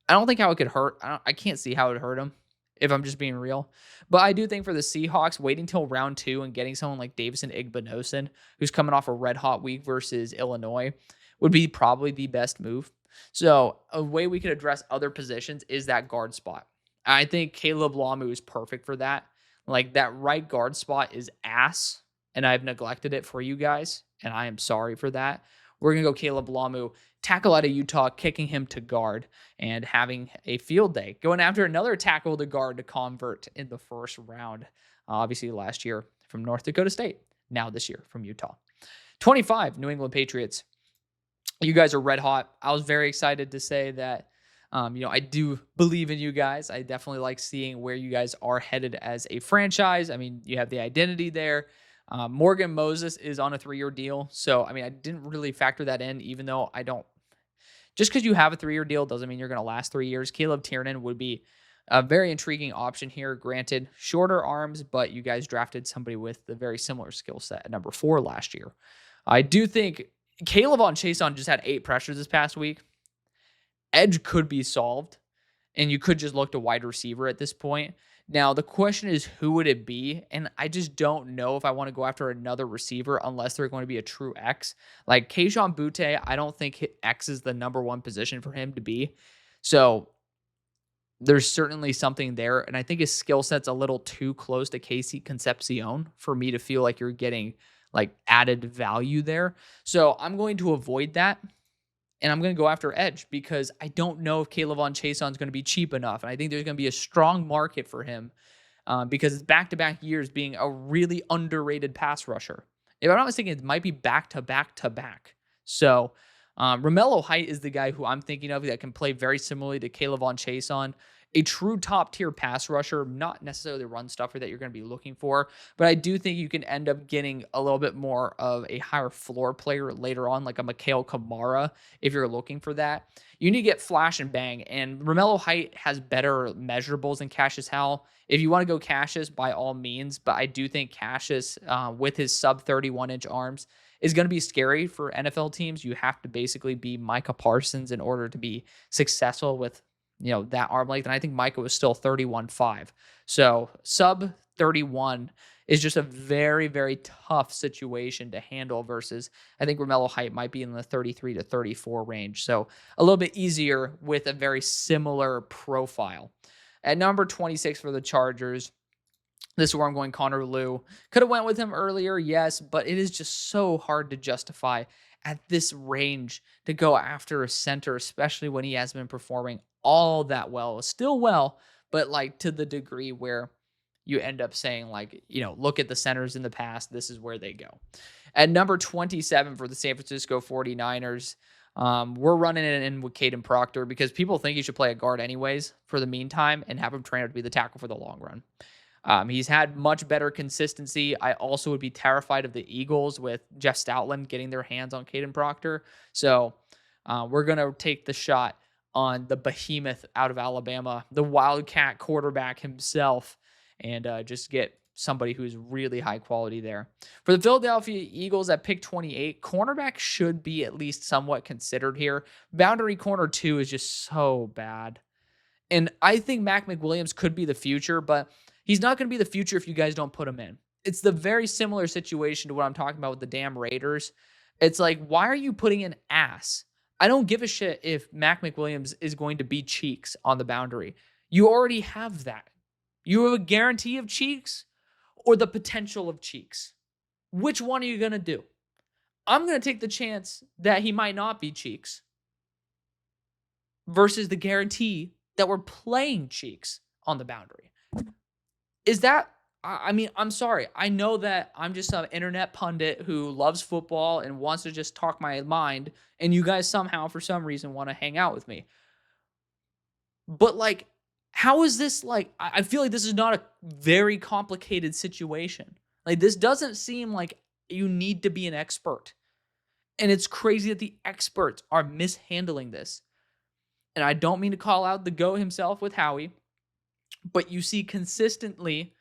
I don't think how it could hurt. I can't see how it would hurt him, if I'm just being real. But I do think for the Seahawks, waiting till round 2 and getting someone like Davison Igbinosun, who's coming off a red-hot week versus Illinois, would be probably the best move. So a way we could address other positions is that guard spot. I think Caleb Lamu is perfect for that. Like, that right guard spot is ass, and I've neglected it for you guys, and I am sorry for that. We're going to go Caleb Lamu, tackle out of Utah, kicking him to guard, and having a field day. Going after another tackle to guard to convert in the first round. Obviously, last year from North Dakota State. Now this year from Utah. 25, New England Patriots. You guys are red hot. I was very excited to say that I do believe in you guys. I definitely like seeing where you guys are headed as a franchise. I mean, you have the identity there. Morgan Moses is on a 3-year deal. So, I mean, I didn't really factor that in, even though I don't. Just because you have a 3-year deal doesn't mean you're going to last 3 years. Caleb Tiernan would be a very intriguing option here. Granted, shorter arms, but you guys drafted somebody with a very similar skill set at number 4 last year. I do think Caleb on Chason just had 8 pressures this past week. Edge could be solved, and you could just look to wide receiver at this point. Now, the question is, who would it be? And I just don't know if I want to go after another receiver unless they're going to be a true X. Like Kayshon Boutte, I don't think X is the number 1 position for him to be. So there's certainly something there, and I think his skill set's a little too close to Casey Concepcion for me to feel like you're getting like added value there. So I'm going to avoid that. And I'm going to go after edge because I don't know if Caleb on Chason is going to be cheap enough. And I think there's going to be a strong market for him because it's back-to-back years being a really underrated pass rusher. If I'm not mistaken, it might be back-to-back-to-back. So, Romello Height is the guy who I'm thinking of that can play very similarly to Caleb Von Chase on. A true top-tier pass rusher, not necessarily the run stuffer that you're going to be looking for, but I do think you can end up getting a little bit more of a higher floor player later on, like a Mikhail Kamara, if you're looking for that. You need to get flash and bang, and Romello Height has better measurables than Cassius Howell. If you want to go Cassius, by all means, but I do think Cassius, with his sub 31-inch arms, is going to be scary for NFL teams. You have to basically be Micah Parsons in order to be successful with that arm length. And I think Micah was still 31.5. So sub 31 is just a very, very tough situation to handle versus I think Romello Height might be in the 33 to 34 range. So a little bit easier with a very similar profile. At number 26 for the Chargers, this is where I'm going Connor Lew. Could have went with him earlier, yes, but it is just so hard to justify at this range to go after a center, especially when he has been performing all that well. Still well, but like to the degree where you end up saying like, look at the centers in the past. This is where they go. At number 27 for the San Francisco 49ers, we're running it in with Caden Proctor because people think he should play a guard anyways for the meantime and have him train out to be the tackle for the long run. He's had much better consistency. I also would be terrified of the Eagles with Jeff Stoutland getting their hands on Caden Proctor. So we're going to take the shot on the behemoth out of Alabama, the Wildcat quarterback himself, and just get somebody who's really high quality there. For the Philadelphia Eagles at pick 28, cornerback should be at least somewhat considered here. Boundary corner 2 is just so bad. And I think Mac McWilliams could be the future, but he's not going to be the future if you guys don't put him in. It's the very similar situation to what I'm talking about with the damn Raiders. It's like, why are you putting in ass? I don't give a shit if Mac McWilliams is going to be cheeks on the boundary. You already have that. You have a guarantee of cheeks or the potential of cheeks. Which one are you going to do? I'm going to take the chance that he might not be cheeks versus the guarantee that we're playing cheeks on the boundary. Is that, I mean, I'm sorry. I know that I'm just some internet pundit who loves football and wants to just talk my mind, and you guys somehow, for some reason, want to hang out with me. But, like, how is this, like, I feel like this is not a very complicated situation. Like, this doesn't seem like you need to be an expert. And it's crazy that the experts are mishandling this. And I don't mean to call out the GOAT himself with Howie, but you see consistently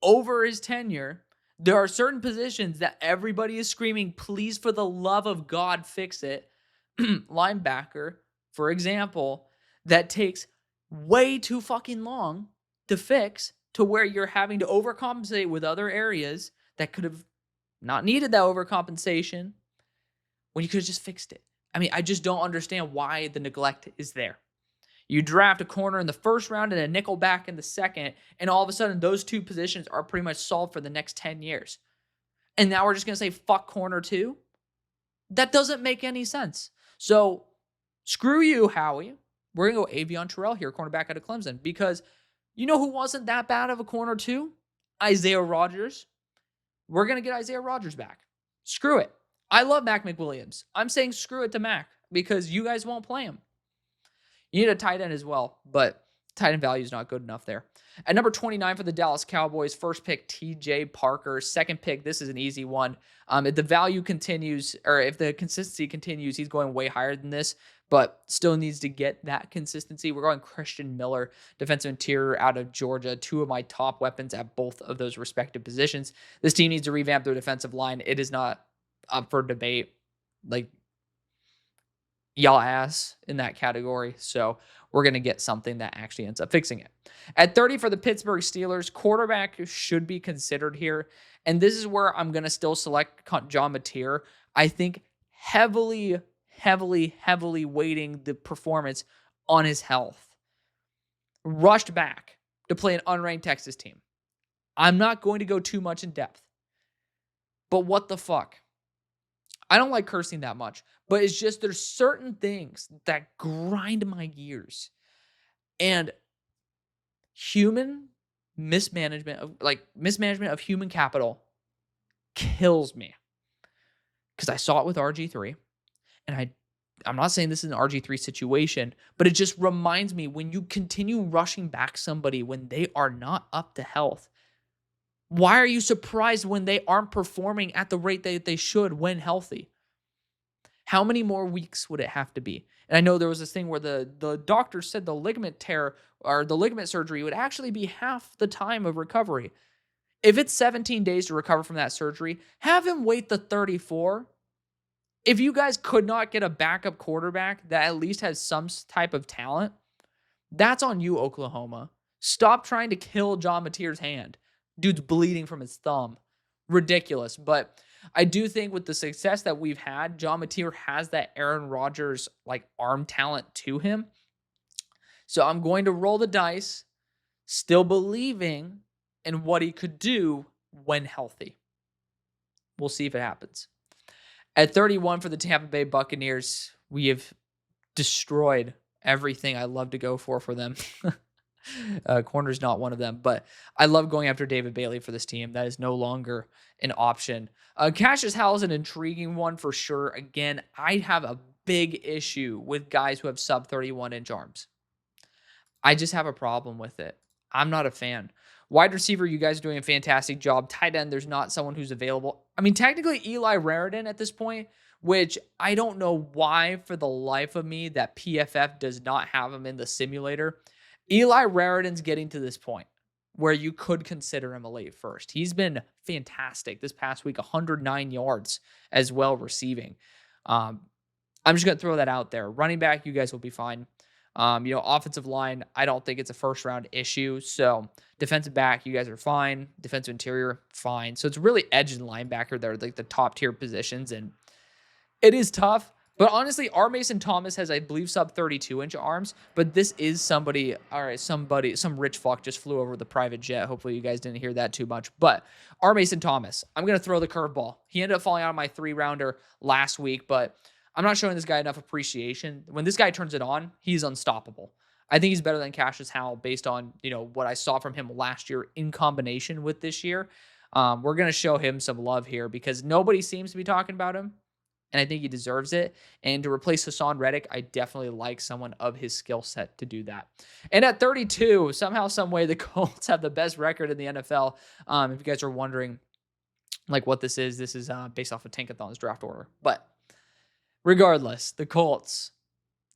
over his tenure, there are certain positions that everybody is screaming, please, for the love of God, fix it. Linebacker, for example, that takes way too fucking long to fix to where you're having to overcompensate with other areas that could have not needed that overcompensation when you could have just fixed it. I mean, I just don't understand why the neglect is there. You draft a corner in the first round and a nickel back in the second, and all of a sudden those two positions are pretty much solved for the next 10 years. And now we're just going to say, fuck corner 2? That doesn't make any sense. So, screw you, Howie. We're going to go Avion Terrell here, cornerback out of Clemson, because you know who wasn't that bad of a corner 2? Isaiah Rodgers. We're going to get Isaiah Rodgers back. Screw it. I love Mac McWilliams. I'm saying screw it to Mac because you guys won't play him. You need a tight end as well, but tight end value is not good enough there. At number 29 for the Dallas Cowboys, first pick TJ Parker. Second pick, this is an easy one. If the value continues, or if the consistency continues, he's going way higher than this, but still needs to get that consistency. We're going Christian Miller, defensive interior out of Georgia. Two of my top weapons at both of those respective positions. This team needs to revamp their defensive line. It is not up for debate. Like, y'all ass in that category. So we're going to get something that actually ends up fixing it. At 30 for the Pittsburgh Steelers, quarterback should be considered here. And this is where I'm going to still select John Mateer. I think heavily weighting the performance on his health. Rushed back to play an unranked Texas team. I'm not going to go too much in depth. But what the fuck? I don't like cursing that much, but it's just there's certain things that grind my gears. And human mismanagement of human capital kills me because I saw it with RG3, and I'm not saying this is an RG3 situation, but it just reminds me when you continue rushing back somebody when they are not up to health, why are you surprised when they aren't performing at the rate that they should when healthy? How many more weeks would it have to be? And I know there was this thing where the doctor said the ligament tear or the ligament surgery would actually be half the time of recovery. If it's 17 days to recover from that surgery, have him wait the 34. If you guys could not get a backup quarterback that at least has some type of talent, that's on you, Oklahoma. Stop trying to kill John Mateer's hand. Dude's bleeding from his thumb. Ridiculous. But I do think with the success that we've had, John Mateer has that Aaron Rodgers like arm talent to him. So I'm going to roll the dice, still believing in what he could do when healthy. We'll see if it happens. At 31 for the Tampa Bay Buccaneers, we have destroyed everything I love to go for them. Corner's not one of them, but I love going after David Bailey for this team. That is no longer an option. Cassius Howell is an intriguing one for sure. Again, I have a big issue with guys who have sub 31 inch arms. I just have a problem with it. I'm not a fan. Wide receiver, you guys are doing a fantastic job. Tight end, there's not someone who's available. I mean, technically Eli Raritan at this point, which I don't know why for the life of me that PFF does not have him in the simulator. Eli Raritan's getting to this point where you could consider him a late first. He's been fantastic this past week, 109 yards as well receiving. I'm just going to throw that out there. Running back, you guys will be fine. Offensive line, I don't think it's a first round issue. So defensive back, you guys are fine. Defensive interior, fine. So it's really edge and linebacker that are like the top tier positions. And it is tough. But honestly, R. Mason Thomas has, I believe, sub 32 inch arms. But this is some rich fuck just flew over the private jet. Hopefully you guys didn't hear that too much. But R. Mason Thomas, I'm going to throw the curveball. He ended up falling out of my 3-rounder last week, but I'm not showing this guy enough appreciation. When this guy turns it on, he's unstoppable. I think he's better than Cassius Howell based on, what I saw from him last year in combination with this year. We're going to show him some love here because nobody seems to be talking about him, and I think he deserves it. And to replace Hassan Reddick, I definitely like someone of his skill set to do that. And at 32, somehow, some way, the Colts have the best record in the NFL. If you guys are wondering what this is based off of Tankathon's draft order. But regardless, the Colts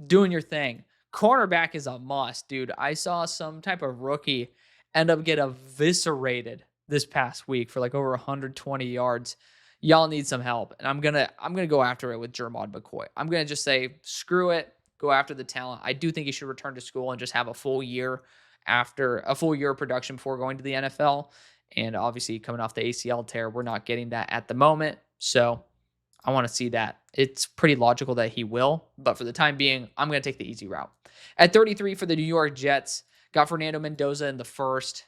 doing your thing. Cornerback is a must, dude. I saw some type of rookie end up get eviscerated this past week for over 120 yards. Y'all need some help, and I'm gonna go after it with Jermod McCoy. I'm gonna just say screw it, go after the talent. I do think he should return to school and just have a full year of production before going to the NFL. And obviously, coming off the ACL tear, we're not getting that at the moment. So I want to see that. It's pretty logical that he will, but for the time being, I'm going to take the easy route. At 33 for the New York Jets, got Fernando Mendoza in the first.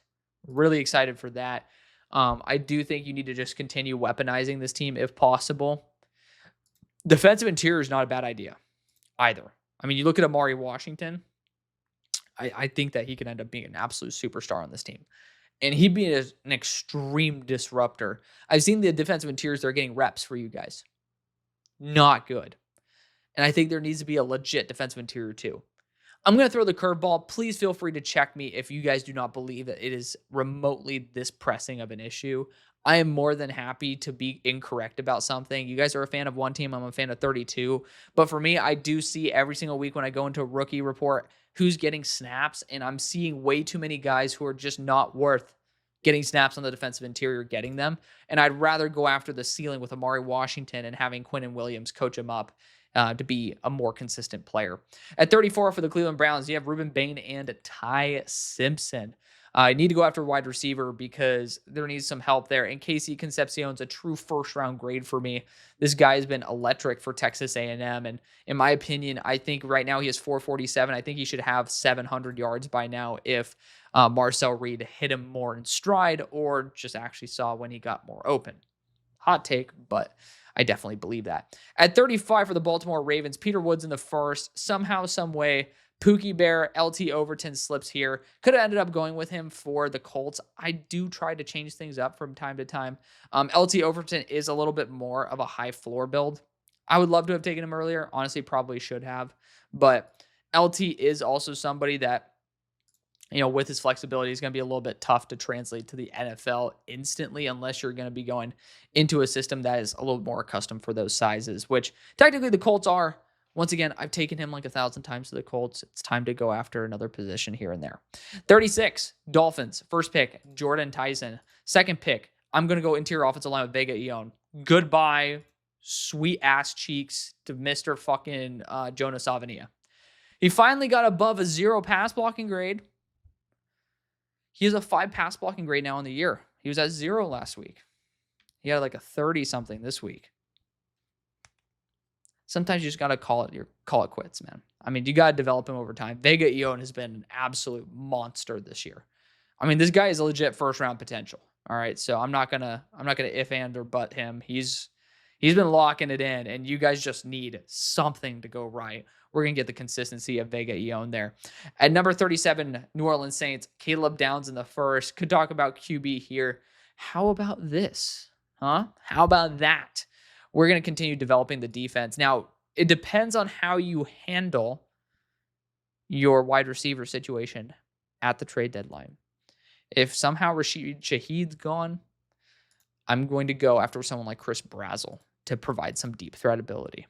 Really excited for that. I do think you need to just continue weaponizing this team if possible. Defensive interior is not a bad idea either. I mean, you look at Amari Washington, I think that he could end up being an absolute superstar on this team. And he'd be an extreme disruptor. I've seen the defensive interiors that are getting reps for you guys. Not good. And I think there needs to be a legit defensive interior too. I'm going to throw the curveball. Please feel free to check me if you guys do not believe that it is remotely this pressing of an issue. I am more than happy to be incorrect about something. You guys are a fan of one team. I'm a fan of 32. But for me, I do see every single week when I go into a rookie report who's getting snaps, and I'm seeing way too many guys who are just not worth getting snaps on the defensive interior, getting them. And I'd rather go after the ceiling with Amari Washington and having Quinnen Williams coach him up to be a more consistent player. At 34 for the Cleveland Browns, you have Ruben Bain and Ty Simpson. I need to go after wide receiver because there needs some help there. And Casey Concepcion's a true first-round grade for me. This guy has been electric for Texas A&M. And in my opinion, I think right now he has 447. I think he should have 700 yards by now if Marcel Reed hit him more in stride or just actually saw when he got more open. Hot take, but I definitely believe that. At 35 for the Baltimore Ravens, Peter Woods in the first. Somehow, some way, Pookie Bear, LT Overton slips here. Could have ended up going with him for the Colts. I do try to change things up from time to time. LT Overton is a little bit more of a high floor build. I would love to have taken him earlier. Honestly, probably should have. But LT is also somebody that, with his flexibility, is going to be a little bit tough to translate to the NFL instantly unless you're going to be going into a system that is a little more accustomed for those sizes, which technically the Colts are. Once again, I've taken him like 1,000 times to the Colts. It's time to go after another position here and there. 36, Dolphins. First pick, Jordan Tyson. Second pick, I'm going to go interior offensive line with Vega Ione. Goodbye, sweet ass cheeks to Mr. fucking Jonas Avenia. He finally got above a 0 pass blocking grade. He has a 5 pass blocking grade now in the year. He was at 0 last week. He had like a 30 something this week. Sometimes you just got to call it quits, man. I mean, you got to develop him over time. Vega Ione has been an absolute monster this year. I mean, this guy is a legit first round potential. All right. So I'm not gonna if and or but him. He's been locking it in, and you guys just need something to go right. We're going to get the consistency of Vega Ione there. At number 37, New Orleans Saints, Caleb Downs in the first. Could talk about QB here. How about this? Huh? How about that? We're going to continue developing the defense. Now, it depends on how you handle your wide receiver situation at the trade deadline. If somehow Rashid Shaheed's gone, I'm going to go after someone like Chris Brazzell to provide some deep threat ability,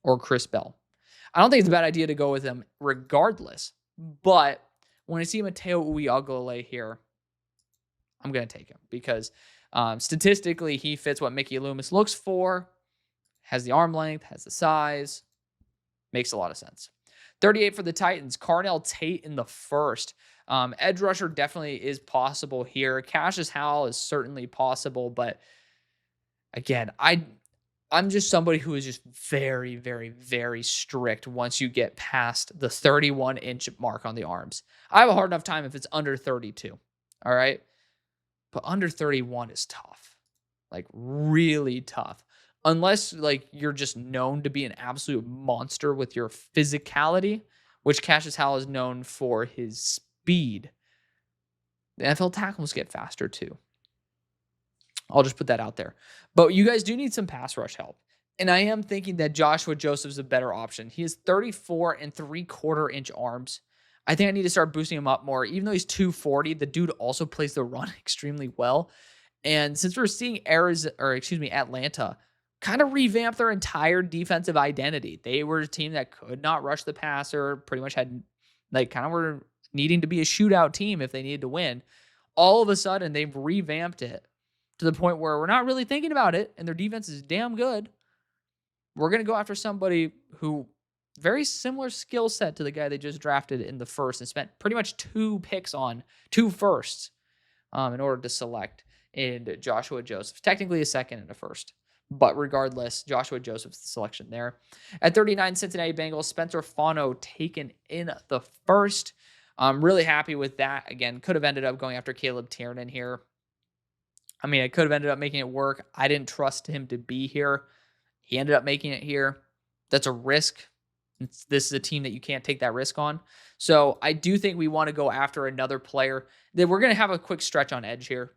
or Chris Bell. I don't think it's a bad idea to go with him regardless, but when I see Mateo Uiagalelei here, I'm going to take him because statistically he fits what Mickey Loomis looks for, has the arm length, has the size, makes a lot of sense. 38 for the Titans, Carnell Tate in the first. Edge rusher definitely is possible here. Cassius Howell is certainly possible, but again, I'm just somebody who is just very, very, very strict once you get past the 31-inch mark on the arms. I have a hard enough time if it's under 32, all right? But under 31 is tough, like really tough. Unless like you're just known to be an absolute monster with your physicality, which Cassius Howell is known for his speed. The NFL tackles get faster too. I'll just put that out there. But you guys do need some pass rush help. And I am thinking that Joshua Joseph's a better option. He has 34 3/4 inch arms. I think I need to start boosting him up more. Even though he's 240, the dude also plays the run extremely well. And since we're seeing Atlanta kind of revamp their entire defensive identity. They were a team that could not rush the passer, pretty much had were needing to be a shootout team if they needed to win. All of a sudden, they've revamped it to the point where we're not really thinking about it, and their defense is damn good. We're going to go after somebody who very similar skill set to the guy they just drafted in the first and spent pretty much 2 picks on 2 firsts in order to select in Joshua Joseph. Technically a second and a first. But regardless, Joshua Joseph's the selection there. At 39, Cincinnati Bengals, Spencer Fano taken in the first. I'm really happy with that. Again, could have ended up going after Caleb Tiernan here. I mean, I could have ended up making it work. I didn't trust him to be here. He ended up making it here. That's a risk. This is a team that you can't take that risk on. So I do think we want to go after another player. Then we're going to have a quick stretch on edge here.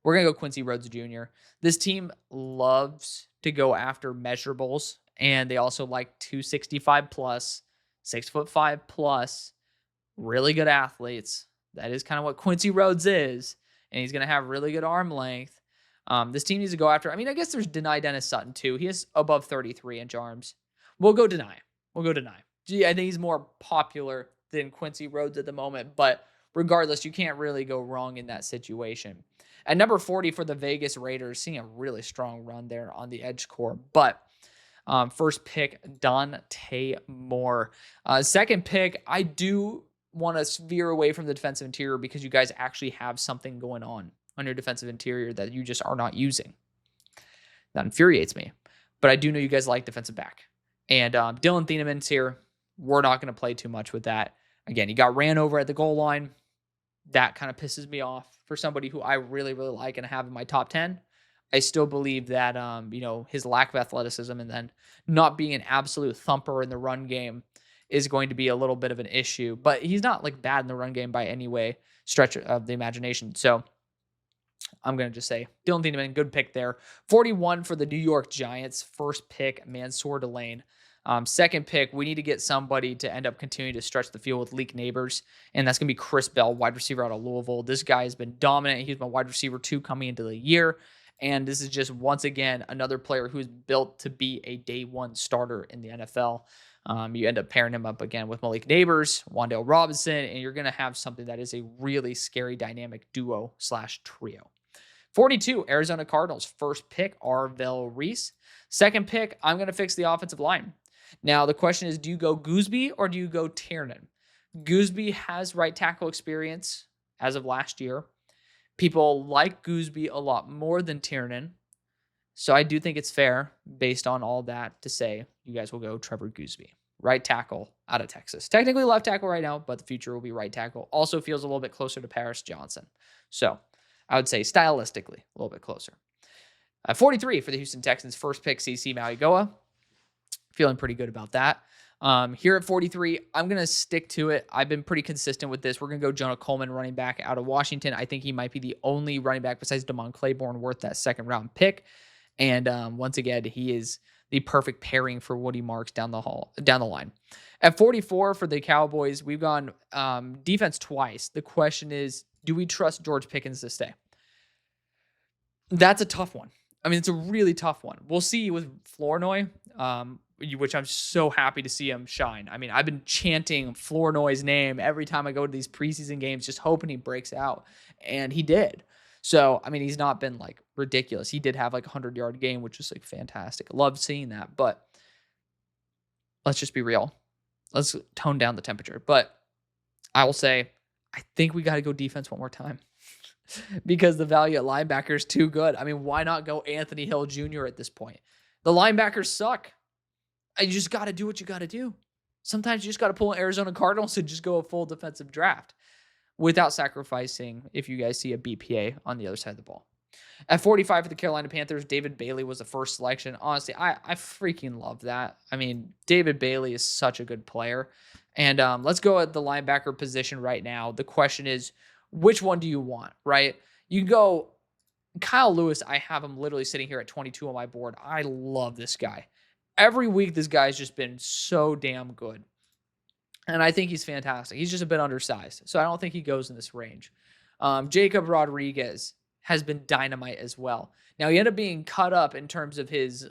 We're going to go Quincy Rhodes Jr. This team loves to go after measurables, and they also like 265 plus, 6'5" plus, really good athletes. That is kind of what Quincy Rhodes is, and he's going to have really good arm length. This team needs to go after, I guess there's Deni Dennis Sutton too. He has above 33-inch arms. We'll go Deni. I think he's more popular than Quincy Rhodes at the moment, but regardless, you can't really go wrong in that situation. At number 40 for the Vegas Raiders, seeing a really strong run there on the edge core. But first pick, Dante Moore. Second pick, I do want to veer away from the defensive interior because you guys actually have something going on your defensive interior that you just are not using. That infuriates me. But I do know you guys like defensive back. And Dylan Thieneman's here. We're not going to play too much with that. Again, he got ran over at the goal line. That kind of pisses me off for somebody who I really, really like and have in my top 10. I still believe that, his lack of athleticism and then not being an absolute thumper in the run game is going to be a little bit of an issue. But he's not like bad in the run game by any way stretch of the imagination. So I'm going to just say Dylan Thieneman, good pick there. 41 for the New York Giants. First pick, Mansour Delane. Second pick, we need to get somebody to end up continuing to stretch the field with Leak Neighbors, and that's going to be Chris Bell, wide receiver out of Louisville. This guy has been dominant. He's my wide receiver 2 coming into the year, and this is just, once again, another player who's built to be a day one starter in the NFL. You end up pairing him up again with Malik Neighbors, Wan'Dale Robinson, and you're going to have something that is a really scary dynamic duo/trio. 42, Arizona Cardinals. First pick, Arvell Reese. Second pick, I'm going to fix the offensive line. Now, the question is, do you go Gooseby or do you go Tiernan? Gooseby has right tackle experience as of last year. People like Gooseby a lot more than Tiernan. So I do think it's fair, based on all that, to say you guys will go Trevor Gooseby, right tackle out of Texas. Technically left tackle right now, but the future will be right tackle. Also feels a little bit closer to Paris Johnson. So I would say stylistically a little bit closer. 43 for the Houston Texans. First pick, CC Mauigoa. Feeling pretty good about that. Here at 43, I'm going to stick to it. I've been pretty consistent with this. We're going to go Jonah Coleman, running back out of Washington. I think he might be the only running back besides Damon Claiborne worth that second round pick. And once again, he is the perfect pairing for Woody Marks down the line. At 44 for the Cowboys, we've gone defense twice. The question is, do we trust George Pickens to stay? That's a tough one. I mean, it's a really tough one. We'll see with Flournoy, which I'm so happy to see him shine. I mean, I've been chanting Flournoy's name every time I go to these preseason games, just hoping he breaks out. And he did. So, I mean, he's not been like ridiculous. He did have like a 100-yard game, which was like fantastic. I love seeing that. But let's just be real. Let's tone down the temperature. But I will say, I think we got to go defense one more time. Because the value at linebacker is too good. I mean, why not go Anthony Hill Jr. at this point? The linebackers suck. You just got to do what you got to do. Sometimes you just got to pull an Arizona Cardinals and just go a full defensive draft without sacrificing, if you guys see a BPA on the other side of the ball. At 45 for the Carolina Panthers, David Bailey was the first selection. Honestly, I freaking love that. I mean, David Bailey is such a good player. And let's go at the linebacker position right now. The question is, which one do you want, right? You go Kyle Lewis. I have him literally sitting here at 22 on my board. I love this guy. Every week, this guy's just been so damn good. And I think he's fantastic. He's just a bit undersized, so I don't think he goes in this range. Jacob Rodriguez has been dynamite as well. Now, he ended up being cut up in terms of his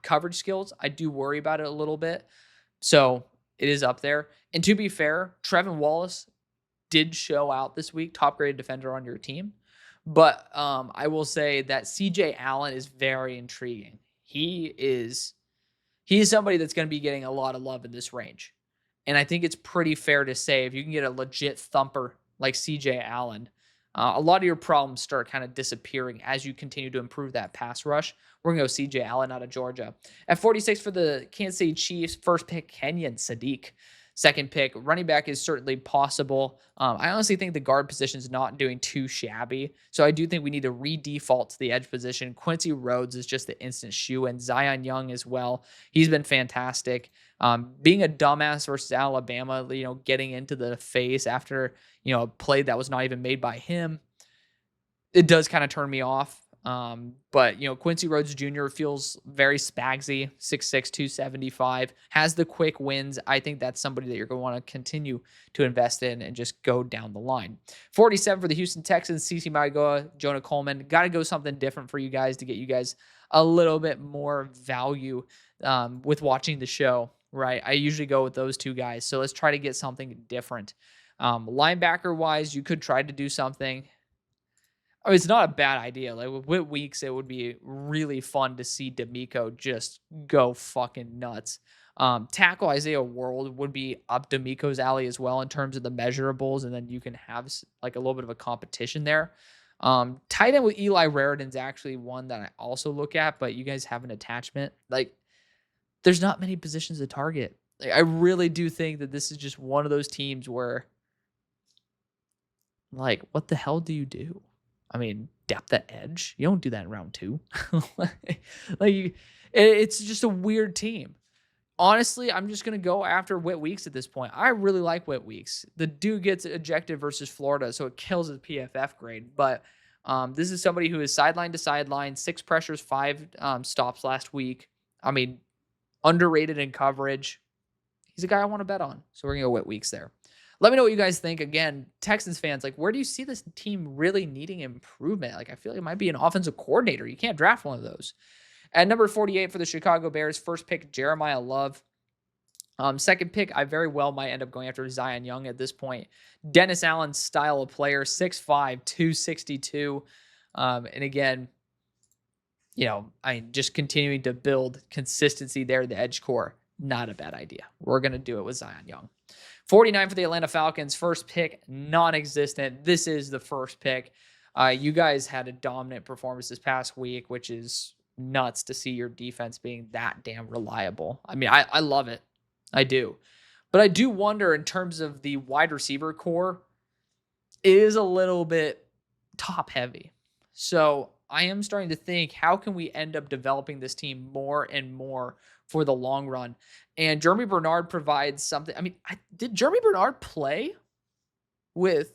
coverage skills. I do worry about it a little bit. So it is up there. And to be fair, Trevin Wallace did show out this week, top graded defender on your team. But I will say that CJ Allen is very intriguing. He is somebody that's going to be getting a lot of love in this range. And I think it's pretty fair to say, if you can get a legit thumper like CJ Allen, a lot of your problems start kind of disappearing as you continue to improve that pass rush. We're going to go CJ Allen out of Georgia. At 46 for the Kansas City Chiefs, first pick, Kenyon Sadiq. Second pick, running back is certainly possible. I honestly think the guard position is not doing too shabby. So I do think we need to re-default to the edge position. Quincy Rhodes is just the instant shoe, and Zion Young as well. He's been fantastic. Being a dumbass versus Alabama, getting into the face after, a play that was not even made by him, it does kind of turn me off. But Quincy Rhodes Jr. feels very spagsy, 6'6", 275, has the quick wins. I think that's somebody that you're going to want to continue to invest in and just go down the line. 47 for the Houston Texans, CC Mauigoa, Jonah Coleman. Got to go something different for you guys to get you guys a little bit more value with watching the show, right? I usually go with those two guys. So let's try to get something different. Linebacker wise, you could try to do something. I mean, it's not a bad idea. Like with Weeks, it would be really fun to see D'Amico just go fucking nuts. Tackle Isaiah World would be up D'Amico's alley as well in terms of the measurables, and then you can have like a little bit of a competition there. Tight end with Eli Raridan's actually one that I also look at, but you guys have an attachment. Like, there's not many positions to target. Like, I really do think that this is just one of those teams where, like, what the hell do you do? I mean, depth at edge. You don't do that in round 2. It's just a weird team. Honestly, I'm just going to go after Whit Weeks at this point. I really like Whit Weeks. The dude gets ejected versus Florida, so it kills his PFF grade. But this is somebody who is sideline to sideline, 6 pressures, 5 stops last week. I mean, underrated in coverage. He's a guy I want to bet on. So we're going to go Whit Weeks there. Let me know what you guys think. Again, Texans fans, like, where do you see this team really needing improvement? Like, I feel like it might be an offensive coordinator. You can't draft one of those. At number 48 for the Chicago Bears, first pick, Jeremiah Love. Second pick, I very well might end up going after Zion Young at this point. Dennis Allen's style of player, 6'5", 262. And again, just continuing to build consistency there, the edge core, not a bad idea. We're going to do it with Zion Young. 49 for the Atlanta Falcons, first pick, non-existent. This is the first pick. You guys had a dominant performance this past week, which is nuts to see your defense being that damn reliable. I mean, I love it. I do. But I do wonder, in terms of the wide receiver core, it is a little bit top heavy. So I am starting to think, how can we end up developing this team more and more for the long run? And Jeremy Bernard provides something. I mean, did Jeremy Bernard play with,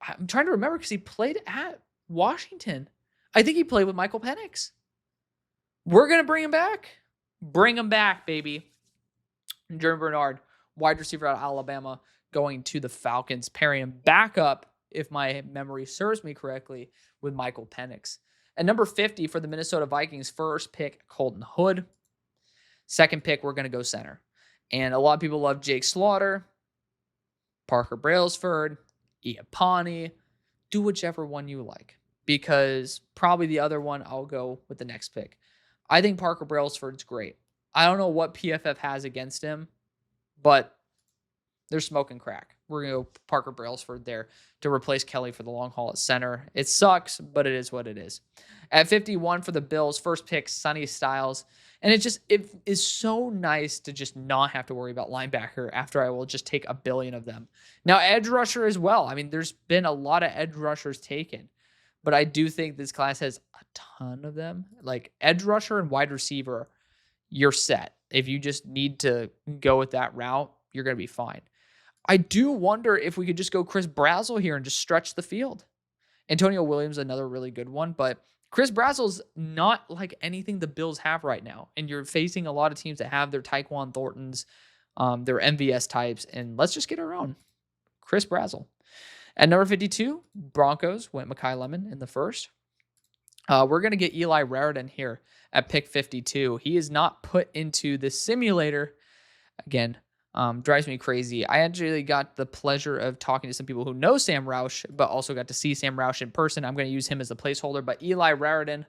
I'm trying to remember, because he played at Washington. I think he played with Michael Penix. We're going to bring him back. Bring him back, baby. Jeremy Bernard, wide receiver out of Alabama, going to the Falcons, pairing him back up, if my memory serves me correctly, with Michael Penix. At number 50 for the Minnesota Vikings, first pick, Colton Hood. Second pick, we're going to go center. And a lot of people love Jake Slaughter, Parker Brailsford, Iapani. Do whichever one you like, because probably the other one I'll go with the next pick. I think Parker Brailsford's great. I don't know what PFF has against him, but they're smoking crack. We're going to go Parker Brailsford there to replace Kelly for the long haul at center. It sucks, but it is what it is. At 51 for the Bills, first pick, Sonny Styles. And it is so nice to just not have to worry about linebacker after I will just take a billion of them. Now, edge rusher as well. I mean, there's been a lot of edge rushers taken, but I do think this class has a ton of them. Like, edge rusher and wide receiver, you're set. If you just need to go with that route, you're going to be fine. I do wonder if we could just go Chris Brazzell here and just stretch the field. Antonio Williams, another really good one, but Chris Brazzell's not like anything the Bills have right now. And you're facing a lot of teams that have their Tyquan Thorntons, their MVS types, and let's just get our own. Chris Brazzell. At number 52, Broncos went Mekhi Lemon in the first. We're going to get Eli Raritan here at pick 52. He is not put into the simulator. Again, drives me crazy. I actually got the pleasure of talking to some people who know Sam Roush, but also got to see Sam Roush in person. I'm going to use him as a placeholder. But Eli Raritan,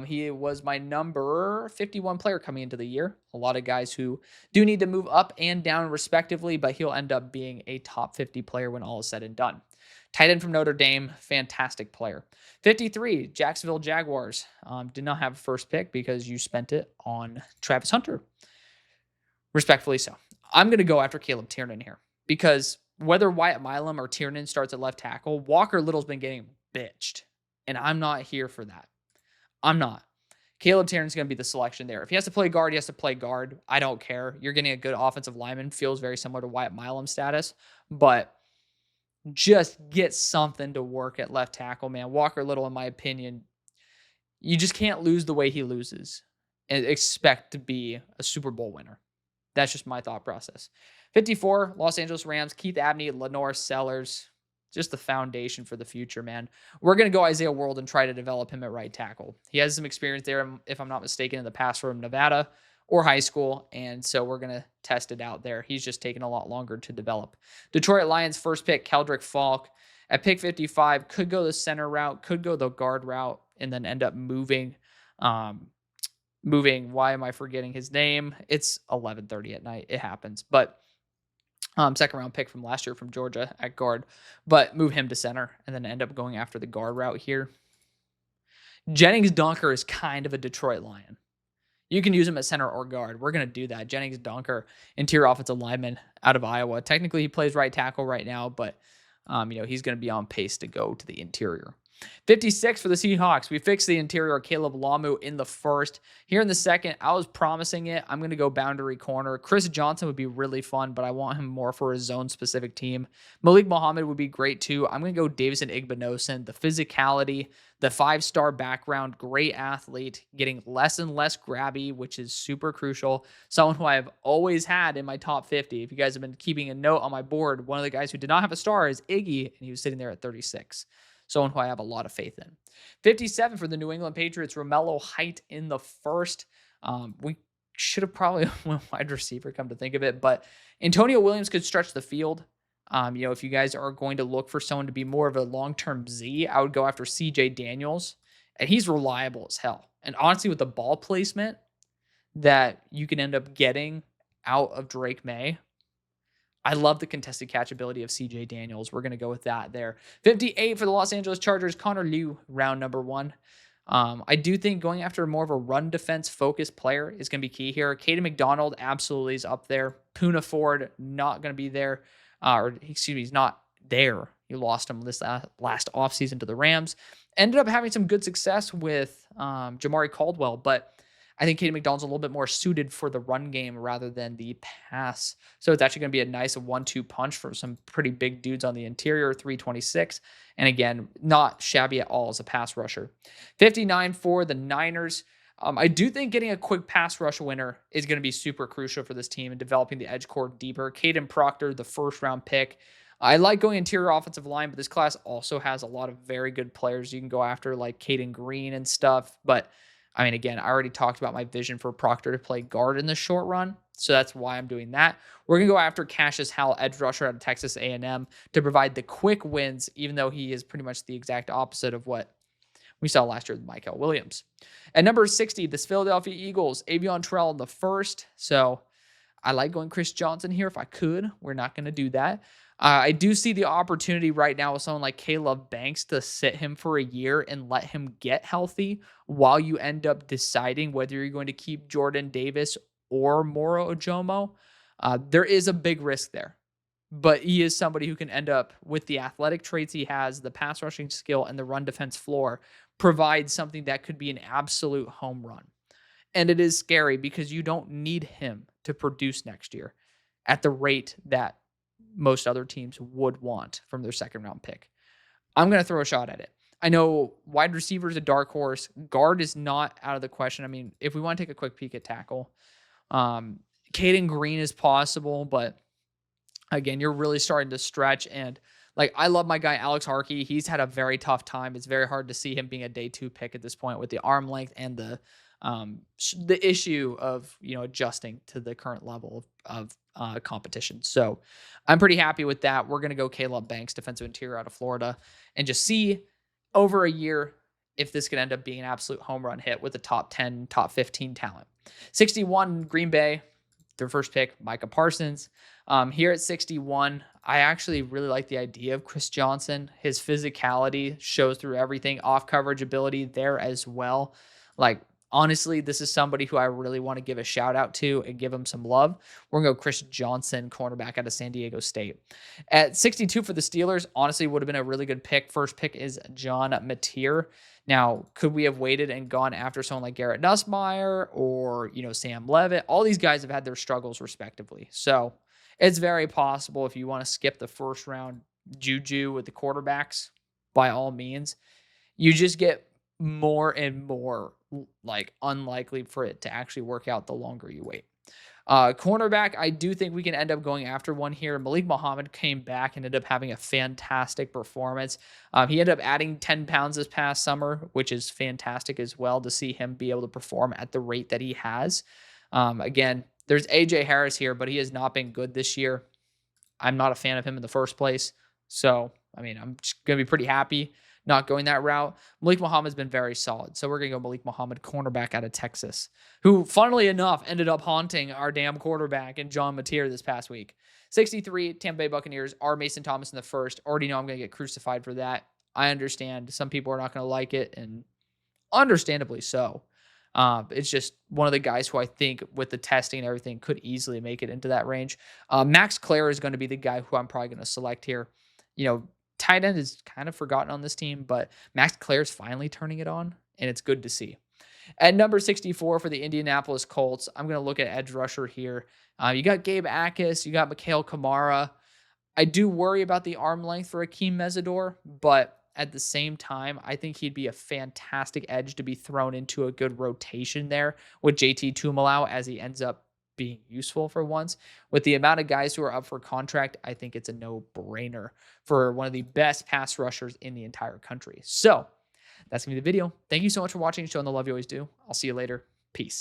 he was my number 51 player coming into the year. A lot of guys who do need to move up and down respectively, but he'll end up being a top 50 player when all is said and done. Tight end from Notre Dame, fantastic player. 53, Jacksonville Jaguars. Did not have a first pick because you spent it on Travis Hunter. Respectfully so. I'm going to go after Caleb Tiernan here, because whether Wyatt Milam or Tiernan starts at left tackle, Walker Little's been getting bitched, and I'm not here for that. I'm not. Caleb Tiernan's going to be the selection there. If he has to play guard, he has to play guard. I don't care. You're getting a good offensive lineman. Feels very similar to Wyatt Milam's status, but just get something to work at left tackle, man. Walker Little, in my opinion, you just can't lose the way he loses and expect to be a Super Bowl winner. That's just my thought process. 54, Los Angeles Rams, Keith Abney, Lenore Sellers. Just the foundation for the future, man. We're going to go Isaiah World and try to develop him at right tackle. He has some experience there, if I'm not mistaken, in the past from Nevada or high school, and so we're going to test it out there. He's just taking a lot longer to develop. Detroit Lions, first pick, Keldrick Falk. At pick 55, could go the center route, could go the guard route, and then end up moving. Why am I forgetting his name? It's 11:30 at night. It happens. But second round pick from last year from Georgia at guard, but move him to center and then end up going after the guard route here. Jennings Dunker is kind of a Detroit Lion. You can use him at center or guard. We're going to do that. Jennings Dunker, interior offensive lineman out of Iowa. Technically, he plays right tackle right now, but he's going to be on pace to go to the interior. 56 for the Seahawks. We fixed the interior. Caleb Lamu in the first. Here in the second, I was promising it. I'm going to go boundary corner. Chris Johnson would be really fun, but I want him more for his zone-specific team. Malik Muhammad would be great too. I'm going to go Davison Igbinosun. The physicality, the 5-star background, great athlete, getting less and less grabby, which is super crucial. Someone who I have always had in my top 50. If you guys have been keeping a note on my board, one of the guys who did not have a star is Iggy, and he was sitting there at 36. Someone who I have a lot of faith in. 57 for the New England Patriots, Romello Height in the first. We should have probably went wide receiver, come to think of it, but Antonio Williams could stretch the field. If you guys are going to look for someone to be more of a long-term Z, I would go after CJ Daniels, and he's reliable as hell. And honestly, with the ball placement that you can end up getting out of Drake May, I love the contested catch ability of CJ Daniels. We're going to go with that there. 58 for the Los Angeles Chargers, Connor Liu, round number 1. I do think going after more of a run defense focused player is going to be key here. Caden McDonald absolutely is up there. Poona Ford not going to be there. He's not there. You lost him this last offseason to the Rams. Ended up having some good success with Jamari Caldwell, but I think Caden McDonald's a little bit more suited for the run game rather than the pass. So it's actually going to be a nice 1-2 punch for some pretty big dudes on the interior, 326. And again, not shabby at all as a pass rusher. 59 for the Niners. I do think getting a quick pass rush winner is going to be super crucial for this team and developing the edge core deeper. Caden Proctor, the first-round pick. I like going interior offensive line, but this class also has a lot of very good players you can go after, like Caden Green and stuff. But I mean, again, I already talked about my vision for Proctor to play guard in the short run, so that's why I'm doing that. We're going to go after Cassius Howell, edge rusher out of Texas A&M, to provide the quick wins, even though he is pretty much the exact opposite of what we saw last year with Michael Williams. At number 60, the Philadelphia Eagles, Avion Terrell in the first. So I like going Chris Johnson here if I could. We're not going to do that. I do see the opportunity right now with someone like Caleb Banks to sit him for a year and let him get healthy while you end up deciding whether you're going to keep Jordan Davis or Moro Ojomo. There is a big risk there, but he is somebody who can end up, with the athletic traits he has, the pass rushing skill, and the run defense floor, provide something that could be an absolute home run. And it is scary because you don't need him to produce next year at the rate that most other teams would want from their second round pick. I'm going to throw a shot at it. I know wide receiver is a dark horse. Guard is not out of the question. I mean, if we want to take a quick peek at tackle, Caden Green is possible, but again, you're really starting to stretch. And like, I love my guy, Alex Harkey. He's had a very tough time. It's very hard to see him being a day 2 pick at this point with the arm length and the issue of, adjusting to the current level of competition. So I'm pretty happy with that. We're going to go Caleb Banks, defensive interior out of Florida, and just see over a year if this could end up being an absolute home run hit with the top 10, top 15 talent. 61, Green Bay, their first pick, Micah Parsons. Here at 61, I actually really like the idea of Chris Johnson. His physicality shows through everything, off coverage ability there as well. Like, honestly, this is somebody who I really want to give a shout out to and give him some love. We're going to go Chris Johnson, cornerback out of San Diego State. At 62 for the Steelers, honestly, would have been a really good pick. First pick is John Mateer. Now, could we have waited and gone after someone like Garrett Nussmeier or, Sam Levitt? All these guys have had their struggles respectively. So it's very possible if you want to skip the first round juju with the quarterbacks, by all means, you just get more and more unlikely for it to actually work out the longer you wait. Cornerback, I do think we can end up going after one here. Malik Muhammad came back and ended up having a fantastic performance. He ended up adding 10 pounds this past summer, which is fantastic as well to see him be able to perform at the rate that he has. Again, there's AJ Harris here, but he has not been good this year. I'm not a fan of him in the first place. So, I'm just going to be pretty happy not going that route. Malik Muhammad's been very solid. So we're going to go Malik Muhammad, cornerback out of Texas, who, funnily enough, ended up haunting our damn quarterback in John Mateer this past week. 63, Tampa Bay Buccaneers, R. Mason Thomas in the first. Already know I'm going to get crucified for that. I understand some people are not going to like it, and understandably so. It's just one of the guys who I think with the testing and everything could easily make it into that range. Max Clare is going to be the guy who I'm probably going to select here. tight end is kind of forgotten on this team, but Max Clare's finally turning it on, and it's good to see. At number 64 for the Indianapolis Colts, I'm going to look at edge rusher here. You got Gabe Akis, you got Mikhail Kamara. I do worry about the arm length for Akeem Mesidor, but at the same time, I think he'd be a fantastic edge to be thrown into a good rotation there with JT Tumalau as he ends up being useful for once. With the amount of guys who are up for contract, I think it's a no-brainer for one of the best pass rushers in the entire country. So that's going to be the video. Thank you so much for watching, showing the love you always do. I'll see you later. Peace.